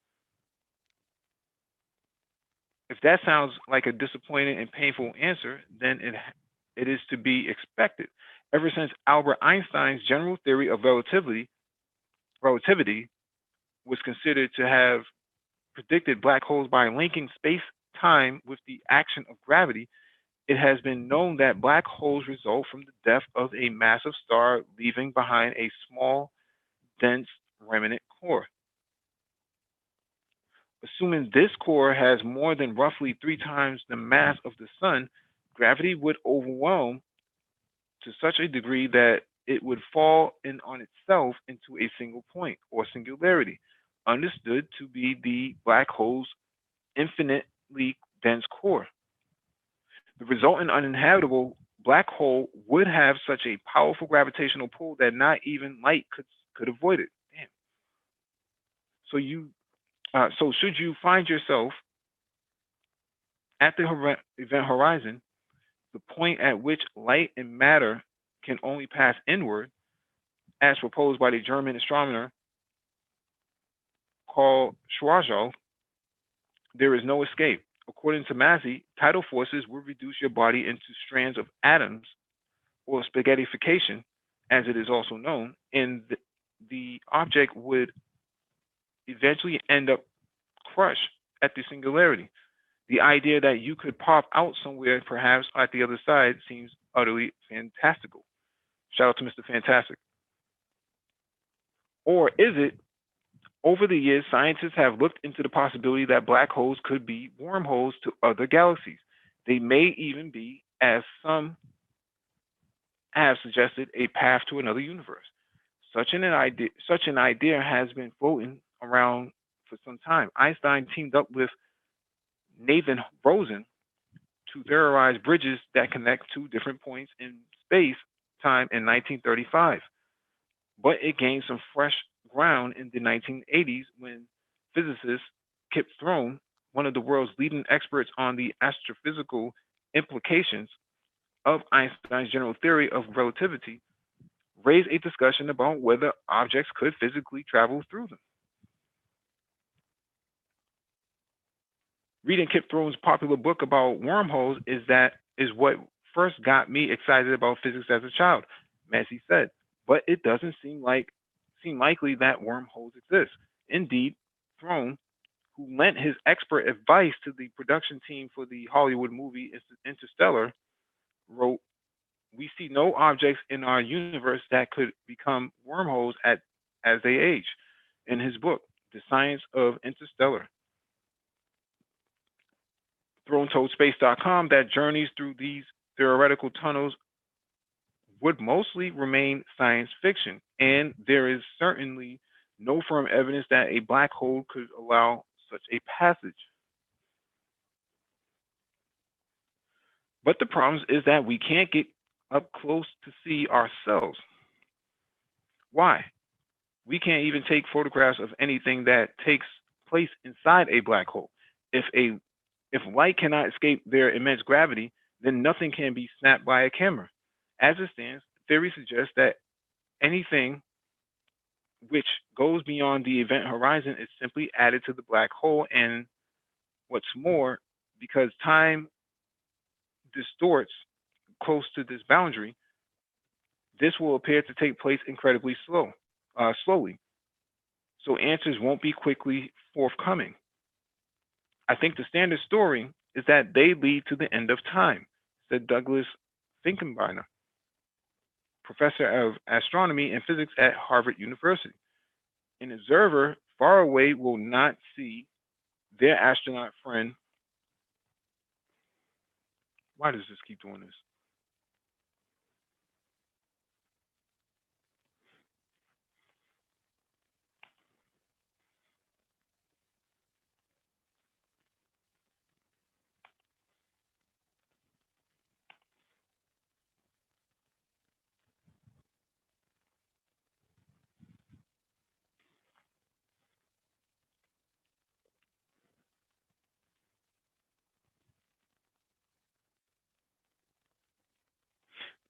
If that sounds like a disappointing and painful answer, then it is to be expected. Ever since Albert Einstein's general theory of relativity was considered to have predicted black holes by linking space time with the action of gravity, it has been known that black holes result from the death of a massive star, leaving behind a small, dense remnant core. Assuming this core has more than roughly 3 times the mass of the sun, gravity would overwhelm to such a degree that it would fall in on itself into a single point or singularity, understood to be the black hole's infinitely dense core. The resultant uninhabitable black hole would have such a powerful gravitational pull that not even light could avoid it. Damn. So should you find yourself at the event horizon, the point at which light and matter can only pass inward, as proposed by the German astronomer Carl Schwarzschild, there is no escape. According to Massey, tidal forces will reduce your body into strands of atoms, or spaghettification, as it is also known, and the object would eventually end up crushed at the singularity. The idea that you could pop out somewhere, perhaps at the other side, seems utterly fantastical. Shout out to Mr. Fantastic. Or is it? Over the years, scientists have looked into the possibility that black holes could be wormholes to other galaxies. They may even be, as some have suggested, a path to another universe. Such an idea has been floating around for some time. Einstein teamed up with Nathan Rosen to theorize bridges that connect two different points in space time in 1935. But it gained some fresh ground in the 1980s when physicist Kip Thorne, one of the world's leading experts on the astrophysical implications of Einstein's general theory of relativity, raised a discussion about whether objects could physically travel through them. Reading Kip Thorne's popular book about wormholes is what first got me excited about physics as a child, Massey said. But it doesn't seem likely that wormholes exist. Indeed, Thorne, who lent his expert advice to the production team for the Hollywood movie Interstellar, wrote, "We see no objects in our universe that could become wormholes as they age." In his book, The Science of Interstellar, Thorne told Space.com that journeys through these theoretical tunnels would mostly remain science fiction, and there is certainly no firm evidence that a black hole could allow such a passage. But the problem is that we can't get up close to see ourselves. Why? We can't even take photographs of anything that takes place inside a black hole. If light cannot escape their immense gravity, then nothing can be snapped by a camera. As it stands, theory suggests that anything which goes beyond the event horizon is simply added to the black hole, and what's more, because time distorts close to this boundary, this will appear to take place incredibly slowly. So answers won't be quickly forthcoming. I think the standard story is that they lead to the end of time, said Douglas Finkenbeiner, professor of astronomy and physics at Harvard University. An observer far away will not see their astronaut friend. Why does this keep doing this?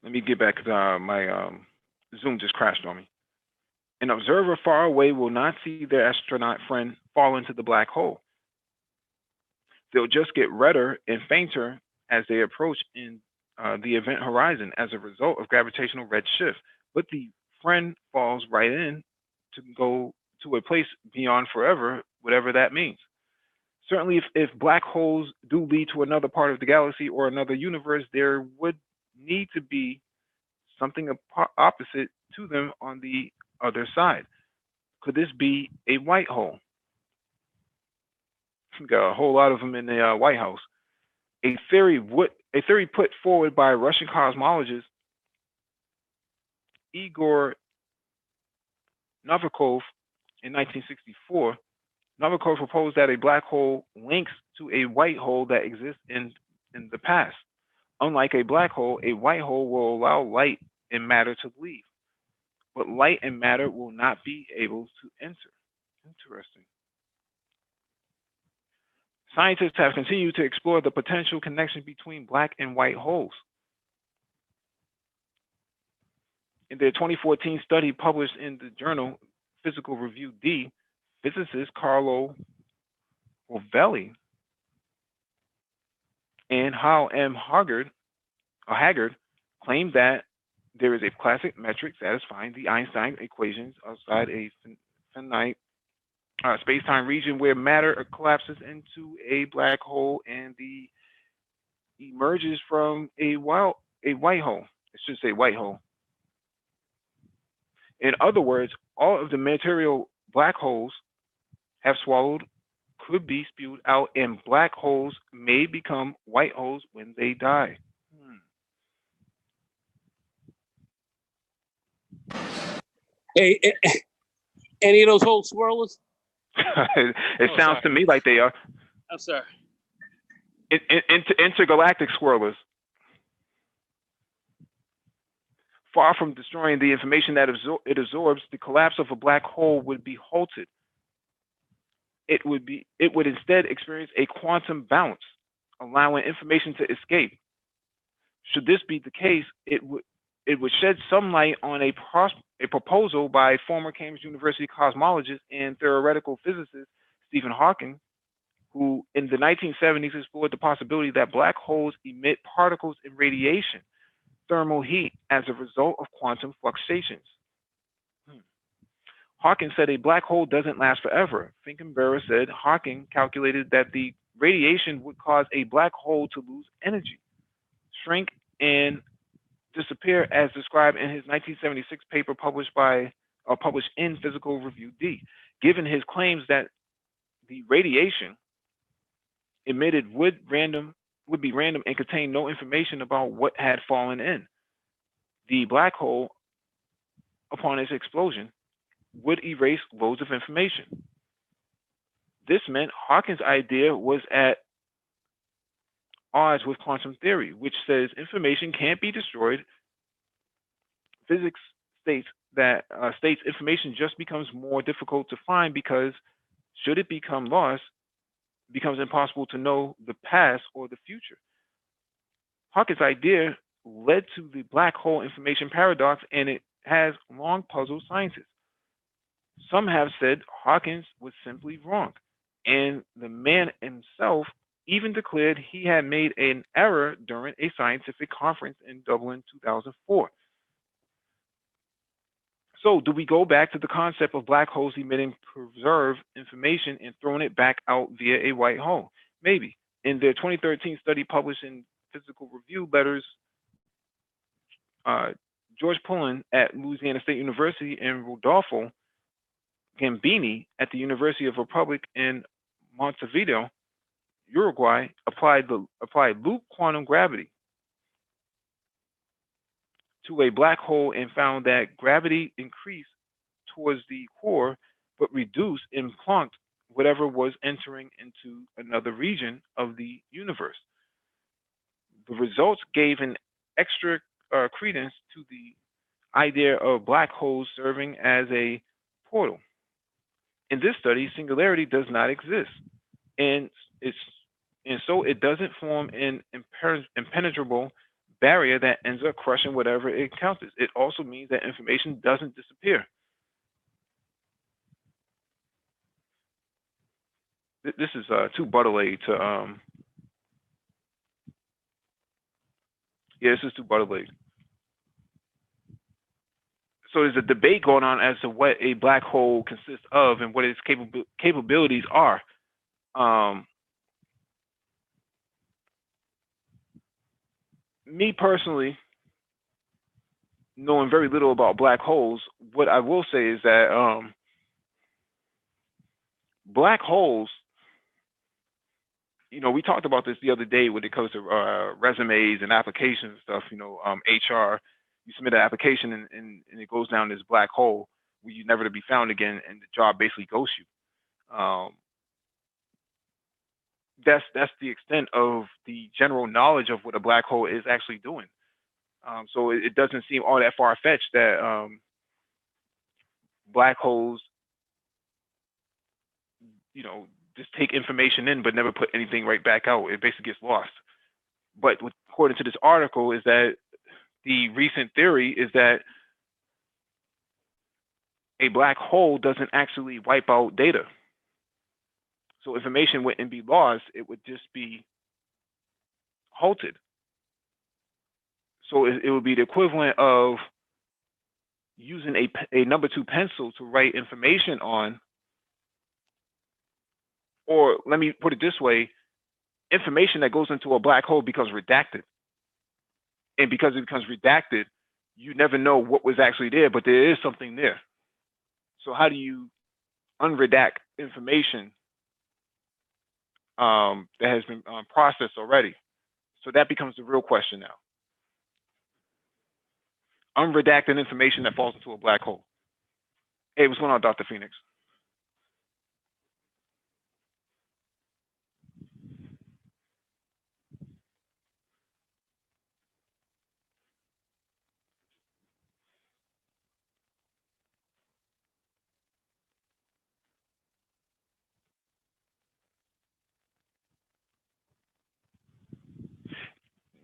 Let me get back because my Zoom just crashed on me. An observer far away will not see their astronaut friend fall into the black hole. They'll just get redder and fainter as they approach in the event horizon as a result of gravitational redshift. But the friend falls right in to go to a place beyond forever, whatever that means. Certainly, if black holes do lead to another part of the galaxy or another universe, there would need to be something opposite to them on the other side. Could this be a white hole? We got a whole lot of them in the White House. A theory put forward by Russian cosmologist Igor Novikov in 1964. Novikov proposed that a black hole links to a white hole that exists in the past. Unlike a black hole, a white hole will allow light and matter to leave, but light and matter will not be able to enter. Interesting. Scientists have continued to explore the potential connection between black and white holes. In their 2014 study published in the journal Physical Review D, physicist Carlo Rovelli and Hal M. Haggard claimed that there is a classic metric satisfying the Einstein equations outside a finite space-time region where matter collapses into a black hole and emerges from a white hole. I should say white hole. In other words, all of the material black holes have swallowed could be spewed out, and black holes may become white holes when they die. Hey, any of those whole swirlers? It sounds to me like they are. I'm sorry. Intergalactic swirlers. Far from destroying the information that it absorbs, the collapse of a black hole would be halted. It would instead experience a quantum bounce, allowing information to escape. Should this be the case, it would shed some light on a proposal by former Cambridge University cosmologist and theoretical physicist Stephen Hawking, who in the 1970s explored the possibility that black holes emit particles and radiation, thermal heat, as a result of quantum fluctuations. Hawking said a black hole doesn't last forever. Finkenberger said Hawking calculated that the radiation would cause a black hole to lose energy, shrink, and disappear as described in his 1976 paper published in Physical Review D. Given his claims that the radiation emitted would be random and contain no information about what had fallen in, the black hole, upon its explosion, would erase loads of information. This meant Hawking's idea was at odds with quantum theory, which says information can't be destroyed. Physics states information just becomes more difficult to find because should it become lost, it becomes impossible to know the past or the future. Hawking's idea led to the black hole information paradox, and it has long puzzled scientists. Some have said Hawking was simply wrong, and the man himself even declared he had made an error during a scientific conference in Dublin 2004. So, do we go back to the concept of black holes emitting preserved information and throwing it back out via a white hole? Maybe. In their 2013 study published in Physical Review Letters, George Pullen at Louisiana State University and Rodolfo Gambini at the University of Republic in Montevideo, Uruguay, applied loop quantum gravity to a black hole and found that gravity increased towards the core but reduced and plunked whatever was entering into another region of the universe. The results gave an extra credence to the idea of black holes serving as a portal. In this study, singularity does not exist, and it's so it doesn't form an impenetrable barrier that ends up crushing whatever it encounters. It also means that information doesn't disappear. This is too butterly to yeah, this is too butterly. So there's a debate going on as to what a black hole consists of and what its capabilities are. Me personally, knowing very little about black holes, what I will say is that black holes, we talked about this the other day when it comes to resumes and applications and stuff. HR, you submit an application and it goes down this black hole where you're never to be found again, and the job basically ghosts you. That's the extent of the general knowledge of what a black hole is actually doing. So it doesn't seem all that far fetched that black holes, just take information in but never put anything right back out. It basically gets lost. But according to this article, is that the recent theory is that a black hole doesn't actually wipe out data. So information wouldn't be lost, it would just be halted. So it would be the equivalent of using a number 2 pencil to write information on, or let me put it this way, information that goes into a black hole becomes redacted. And because it becomes redacted, you never know what was actually there, but there is something there. So how do you unredact information that has been processed already? So that becomes the real question now. Unredacted information that falls into a black hole. Hey, what's going on, Dr. Phoenix?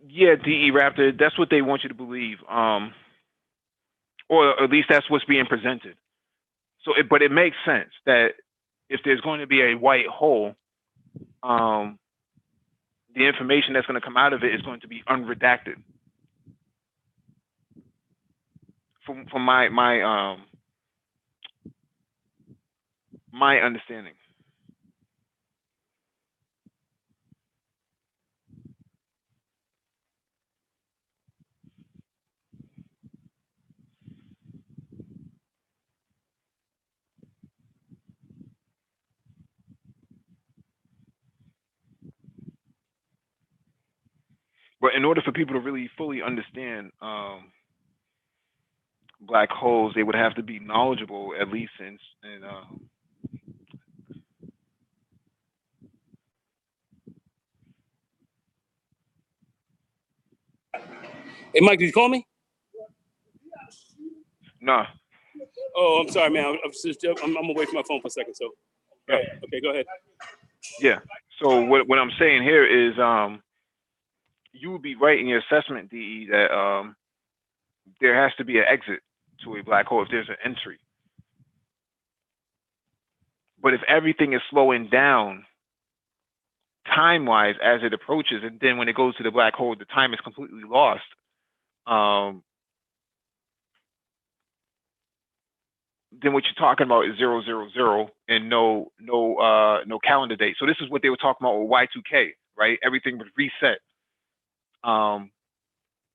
Yeah, DE Raptor, that's what they want you to believe. Or at least that's what's being presented. So, but it makes sense that if there's going to be a white hole, the information that's going to come out of it is going to be unredacted. From my understanding. But in order for people to really fully understand black holes, they would have to be knowledgeable, at least in Hey, Mike, did you call me? no. Oh, I'm sorry, man. I'm away from my phone for a second. So, Yeah. Okay, go ahead. Yeah. So what I'm saying here is, you would be right in your assessment, DE, that there has to be an exit to a black hole if there's an entry. But if everything is slowing down time-wise as it approaches, and then when it goes to the black hole, the time is completely lost. Then what you're talking about is 000 and no calendar date. So this is what they were talking about with Y2K, right? Everything was reset.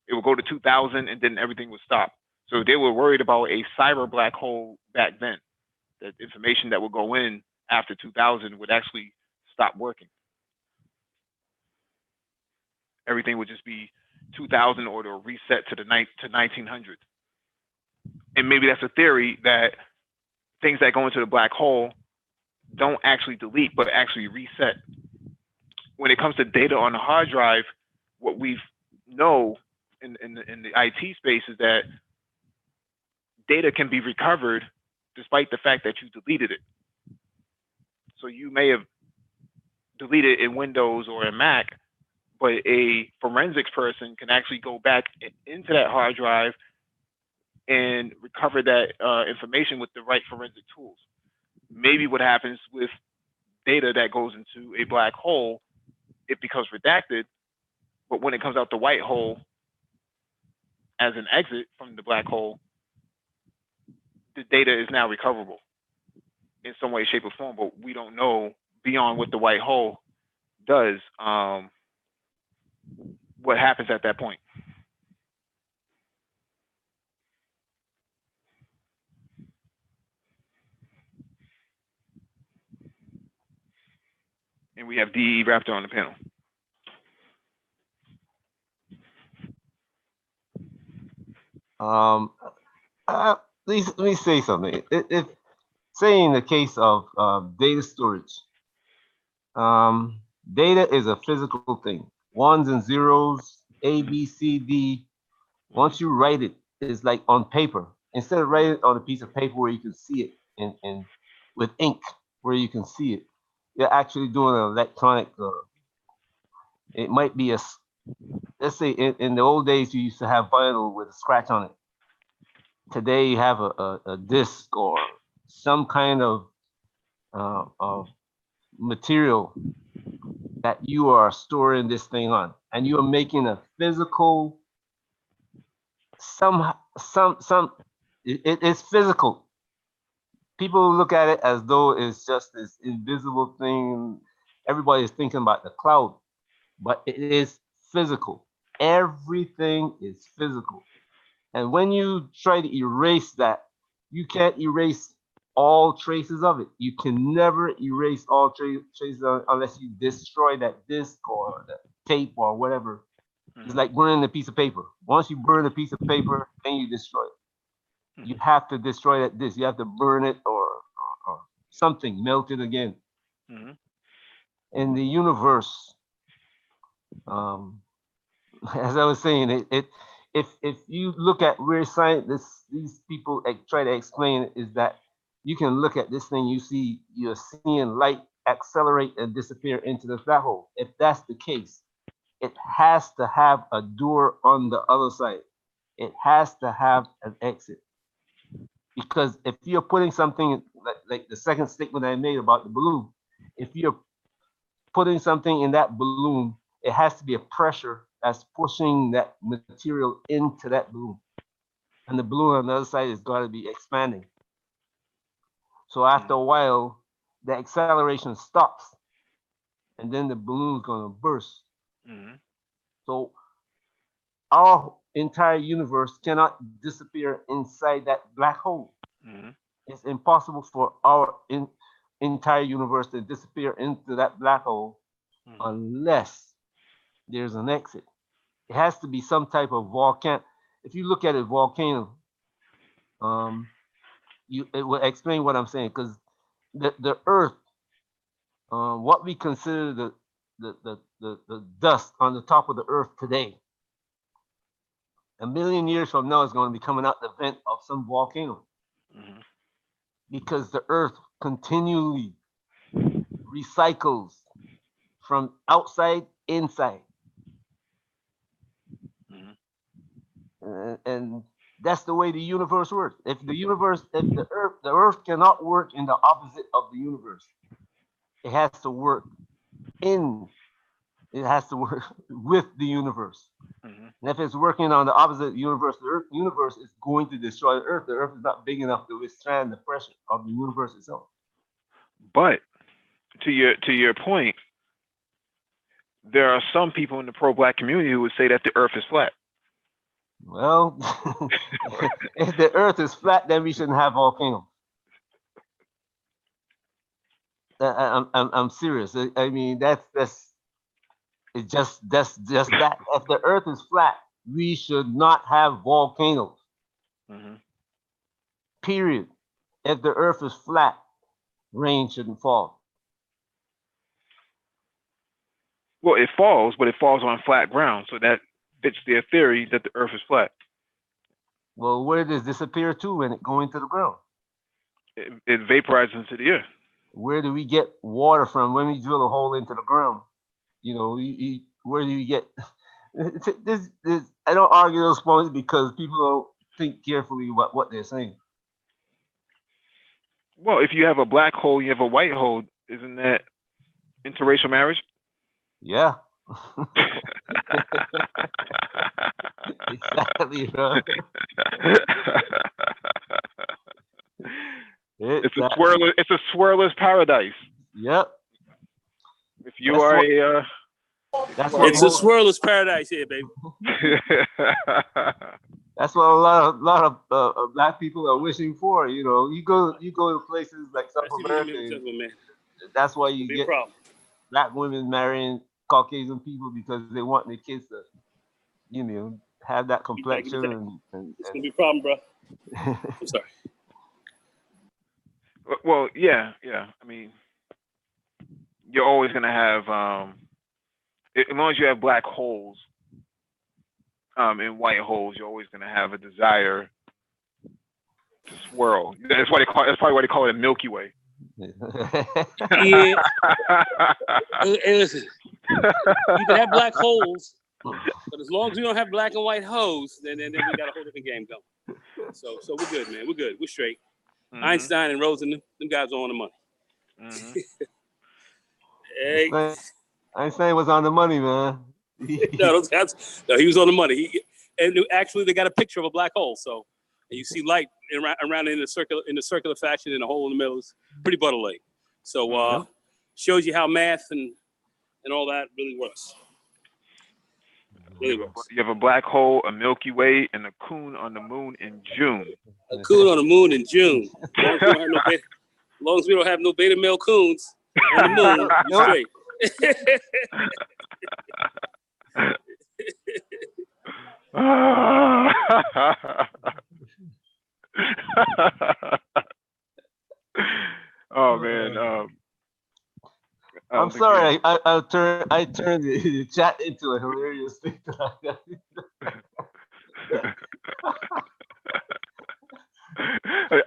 It would go to 2000 and then everything would stop. So they were worried about a cyber black hole back then that information that would go in after 2000 would actually stop working. Everything would just be 2000 or to reset to 1900. And maybe that's a theory that things that go into the black hole don't actually delete, but actually reset. When it comes to data on the hard drive, what we know in the IT space is that data can be recovered despite the fact that you deleted it. So you may have deleted it in Windows or in Mac, but a forensics person can actually go back into that hard drive and recover that information with the right forensic tools. Maybe what happens with data that goes into a black hole, it becomes redacted, but when it comes out the white hole as an exit from the black hole, the data is now recoverable in some way, shape, or form, but we don't know beyond what the white hole does, what happens at that point. And we have DE Raptor on the panel. Let me say something. If say in the case of data storage, data is a physical thing. Ones and zeros, A, B, C, D. Once you write it, it's like on paper. Instead of writing it on a piece of paper where you can see it and with ink where you can see it, you're actually doing an electronic. It might be let's say in the old days you used to have vinyl with a scratch on it. Today you have a disc or some kind of material that you are storing this thing on, and you are making a physical it's physical. People look at it as though it's just this invisible thing. Everybody is thinking about the cloud, but it is physical. Everything is physical. And when you try to erase that, you can't erase all traces of it. You can never erase all traces unless you destroy that disc or the tape or whatever. It's like burning a piece of paper. Once you burn a piece of paper, then you destroy it. You have to destroy that disc. You have to burn it or something, melt it again. In the universe, as I was saying, if you look at where these people try to explain it, is that you can look at this thing, you're seeing light accelerate and disappear into the black hole. If that's the case, it has to have a door on the other side. It has to have an exit. Because if you're putting something like the second statement I made about the balloon, if you're putting something in that balloon, it has to be a pressure that's pushing that material into that balloon. And the balloon on the other side is got to be expanding. So after a while, the acceleration stops, and then the balloon is going to burst. So our entire universe cannot disappear inside that black hole. It's impossible for our entire universe to disappear into that black hole unless there's an exit. It has to be some type of volcano. If you look at a volcano, it will explain what I'm saying, because the Earth, what we consider the dust on the top of the Earth today, a million years from now is going to be coming out the vent of some volcano, because the Earth continually recycles from outside inside. And that's the way the universe works. If the Earth cannot work in the opposite of the universe, it has to work with the universe. And if it's working on the opposite universe, the universe is going to destroy the Earth. The Earth is not big enough to withstand the pressure of the universe itself. But to your point, there are some people in the pro-black community who would say that the Earth is flat. Well, if the Earth is flat, then we shouldn't have volcanoes. I'm serious. I mean, that's just that. If the Earth is flat, we should not have volcanoes. Hmm. Period. If the Earth is flat, rain shouldn't fall. Well, it falls, but it falls on flat ground, so that fits their theory that the Earth is flat. Well, where does it disappear to when it go into the ground? It vaporizes into the air. Where do we get water from when we drill a hole into the ground? Where do you get this? I don't argue those points because people don't think carefully about what they're saying. Well, if you have a black hole, you have a white hole. Isn't that interracial marriage? Yeah. Exactly, bro. It's a Exactly. swirler. It's a swirler's paradise. Yep. If you That's are what. a That's what. It's a Most, swirler's paradise here, baby. that's what a lot of black people are wishing for. You go to places like South That's even America, me, and man. that's why It's gonna you be a get problem. black women marrying Caucasian people because they want their kids to, have that Give me that. Give me complexion that. and, It's gonna be a problem, bro. and I'm sorry. well, yeah, yeah. I mean, you're always gonna have as long as you have black holes and white holes, you're always gonna have a desire to swirl. That's why they call. That's probably why they call it a Milky Way. Yeah. Hey, listen. You can have black holes, but as long as we don't have black and white hoes, then we got a whole different game going. So we're good, man. We're good. We're straight. Mhm. Einstein and Rosen, them guys are on the money. Mhm. Hey, Einstein was on the money, man. no, those guys. No, he was on the money. And actually, they got a picture of a black hole. So and you see light around in the circular fashion, and a hole in the middle is pretty butter-like. So Yep. shows you how math and all that really works. Really works. You have a black hole, a Milky Way, and a coon on the moon in June. A coon on the moon in June. As long as we don't have no beta male coons on the moon, we Nope. straight. Oh man, I I'm don't think we sorry. I turned the chat into a hilarious thing.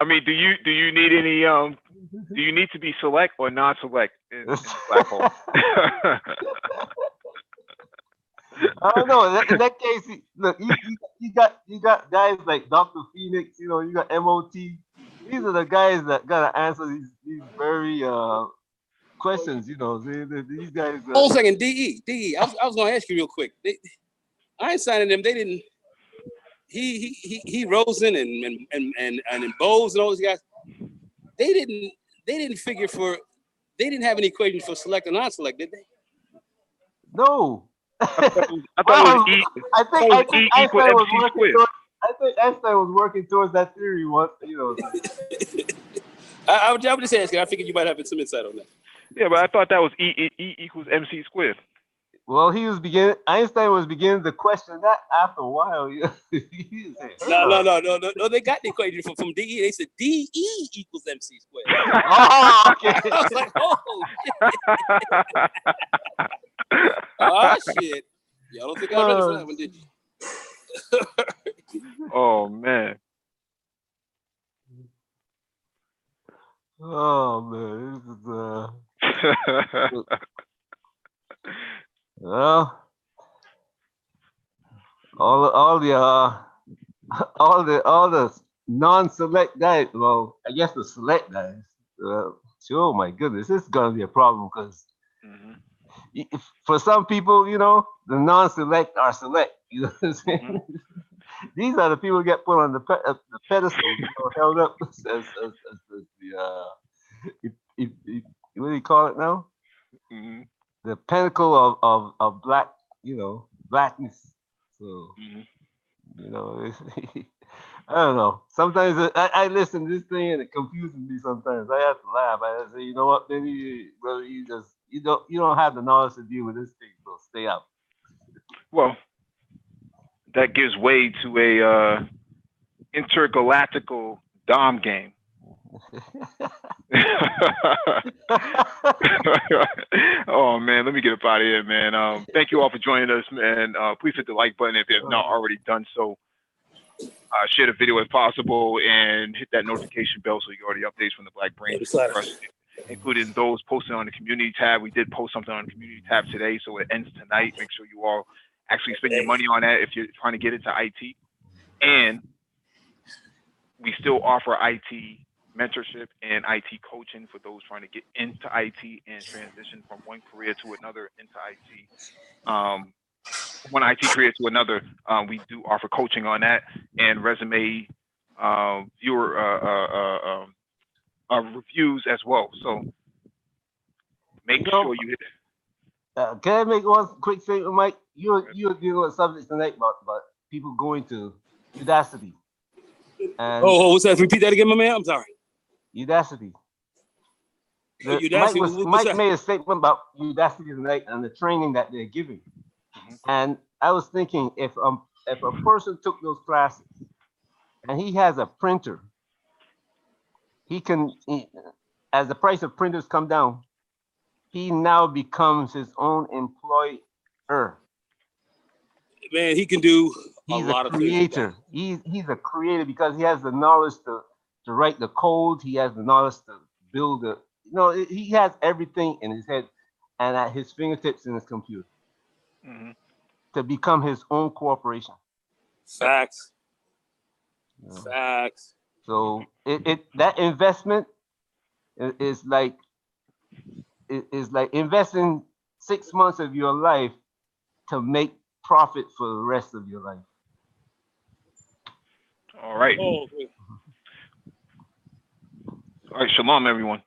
I mean, do you need any do you need to be select or non-select in the black hole? I don't know. In that case, look, you got guys like Dr. Phoenix. You got MOT. These are the guys that gotta answer these very questions. These guys. Hold a second, DE. I was going to ask you real quick. Einstein and them, they didn't. He Rosen and Bose and all those guys. They didn't figure for. They didn't have any equations for select and non-select, did they? No. I thought it was E. I think E equals Einstein was MC working squared. towards. I think Einstein was working towards that theory once. I would just asking. I figured you might have some insight on that. Yeah, but I thought that was E equals MC squared. Well, Einstein was beginning to question that after a while. No. They got the equation from DE. They said DE equals MC squared. Oh, okay. I was like, oh shit. Oh shit. Y'all don't think I read it for that one, did you? Oh man. Oh man, this is well, all the non-select guys. Well, I guess the select guys. Oh my goodness, this is gonna be a problem because for some people, the non-select are select. You know what I'm saying? These are the people who get put on the pedestal, held up as the what do you call it now? The pinnacle of black, blackness. So, I don't know. Sometimes I listen to this thing and it confuses me. Sometimes I have to laugh. I say, you know what, maybe brother, you don't have the knowledge to deal with this thing, so stay out. Well, that gives way to a intergalactical Dom game. Oh man, let me get up out of here, man. Thank you all for joining us, man. Please hit the like button if you have not already done so. Share the video if possible, and hit that notification bell so you get all the updates from the Black Brain Trust, including those posted on the community tab. We did post something on the community tab today, so it ends tonight. Make sure you all actually spend your money on that if you're trying to get into IT. And we still offer IT mentorship and IT coaching for those trying to get into IT and transition from one career to another into IT. One IT career to another, we do offer coaching on that and resume viewer reviews as well. So make sure you hit it. Can I make one quick statement, Mike? You're dealing with subjects tonight about people going to Udacity. And what's that? Repeat that again, my man. I'm sorry. Udacity. Udacity. Mike made a statement about Udacity tonight and the training that they're giving. And I was thinking, if a person took those classes and he has a printer, as the price of printers come down, he now becomes his own employer. Man, he can do He's a lot a of things. creator. He's a creator because he has the knowledge to write the code. He has the knowledge to build he has everything in his head and at his fingertips in his computer to become his own corporation. Facts. Facts. So that investment is like investing 6 months of your life to make profit for the rest of your life. All right. Oh, All right. Shalom, everyone.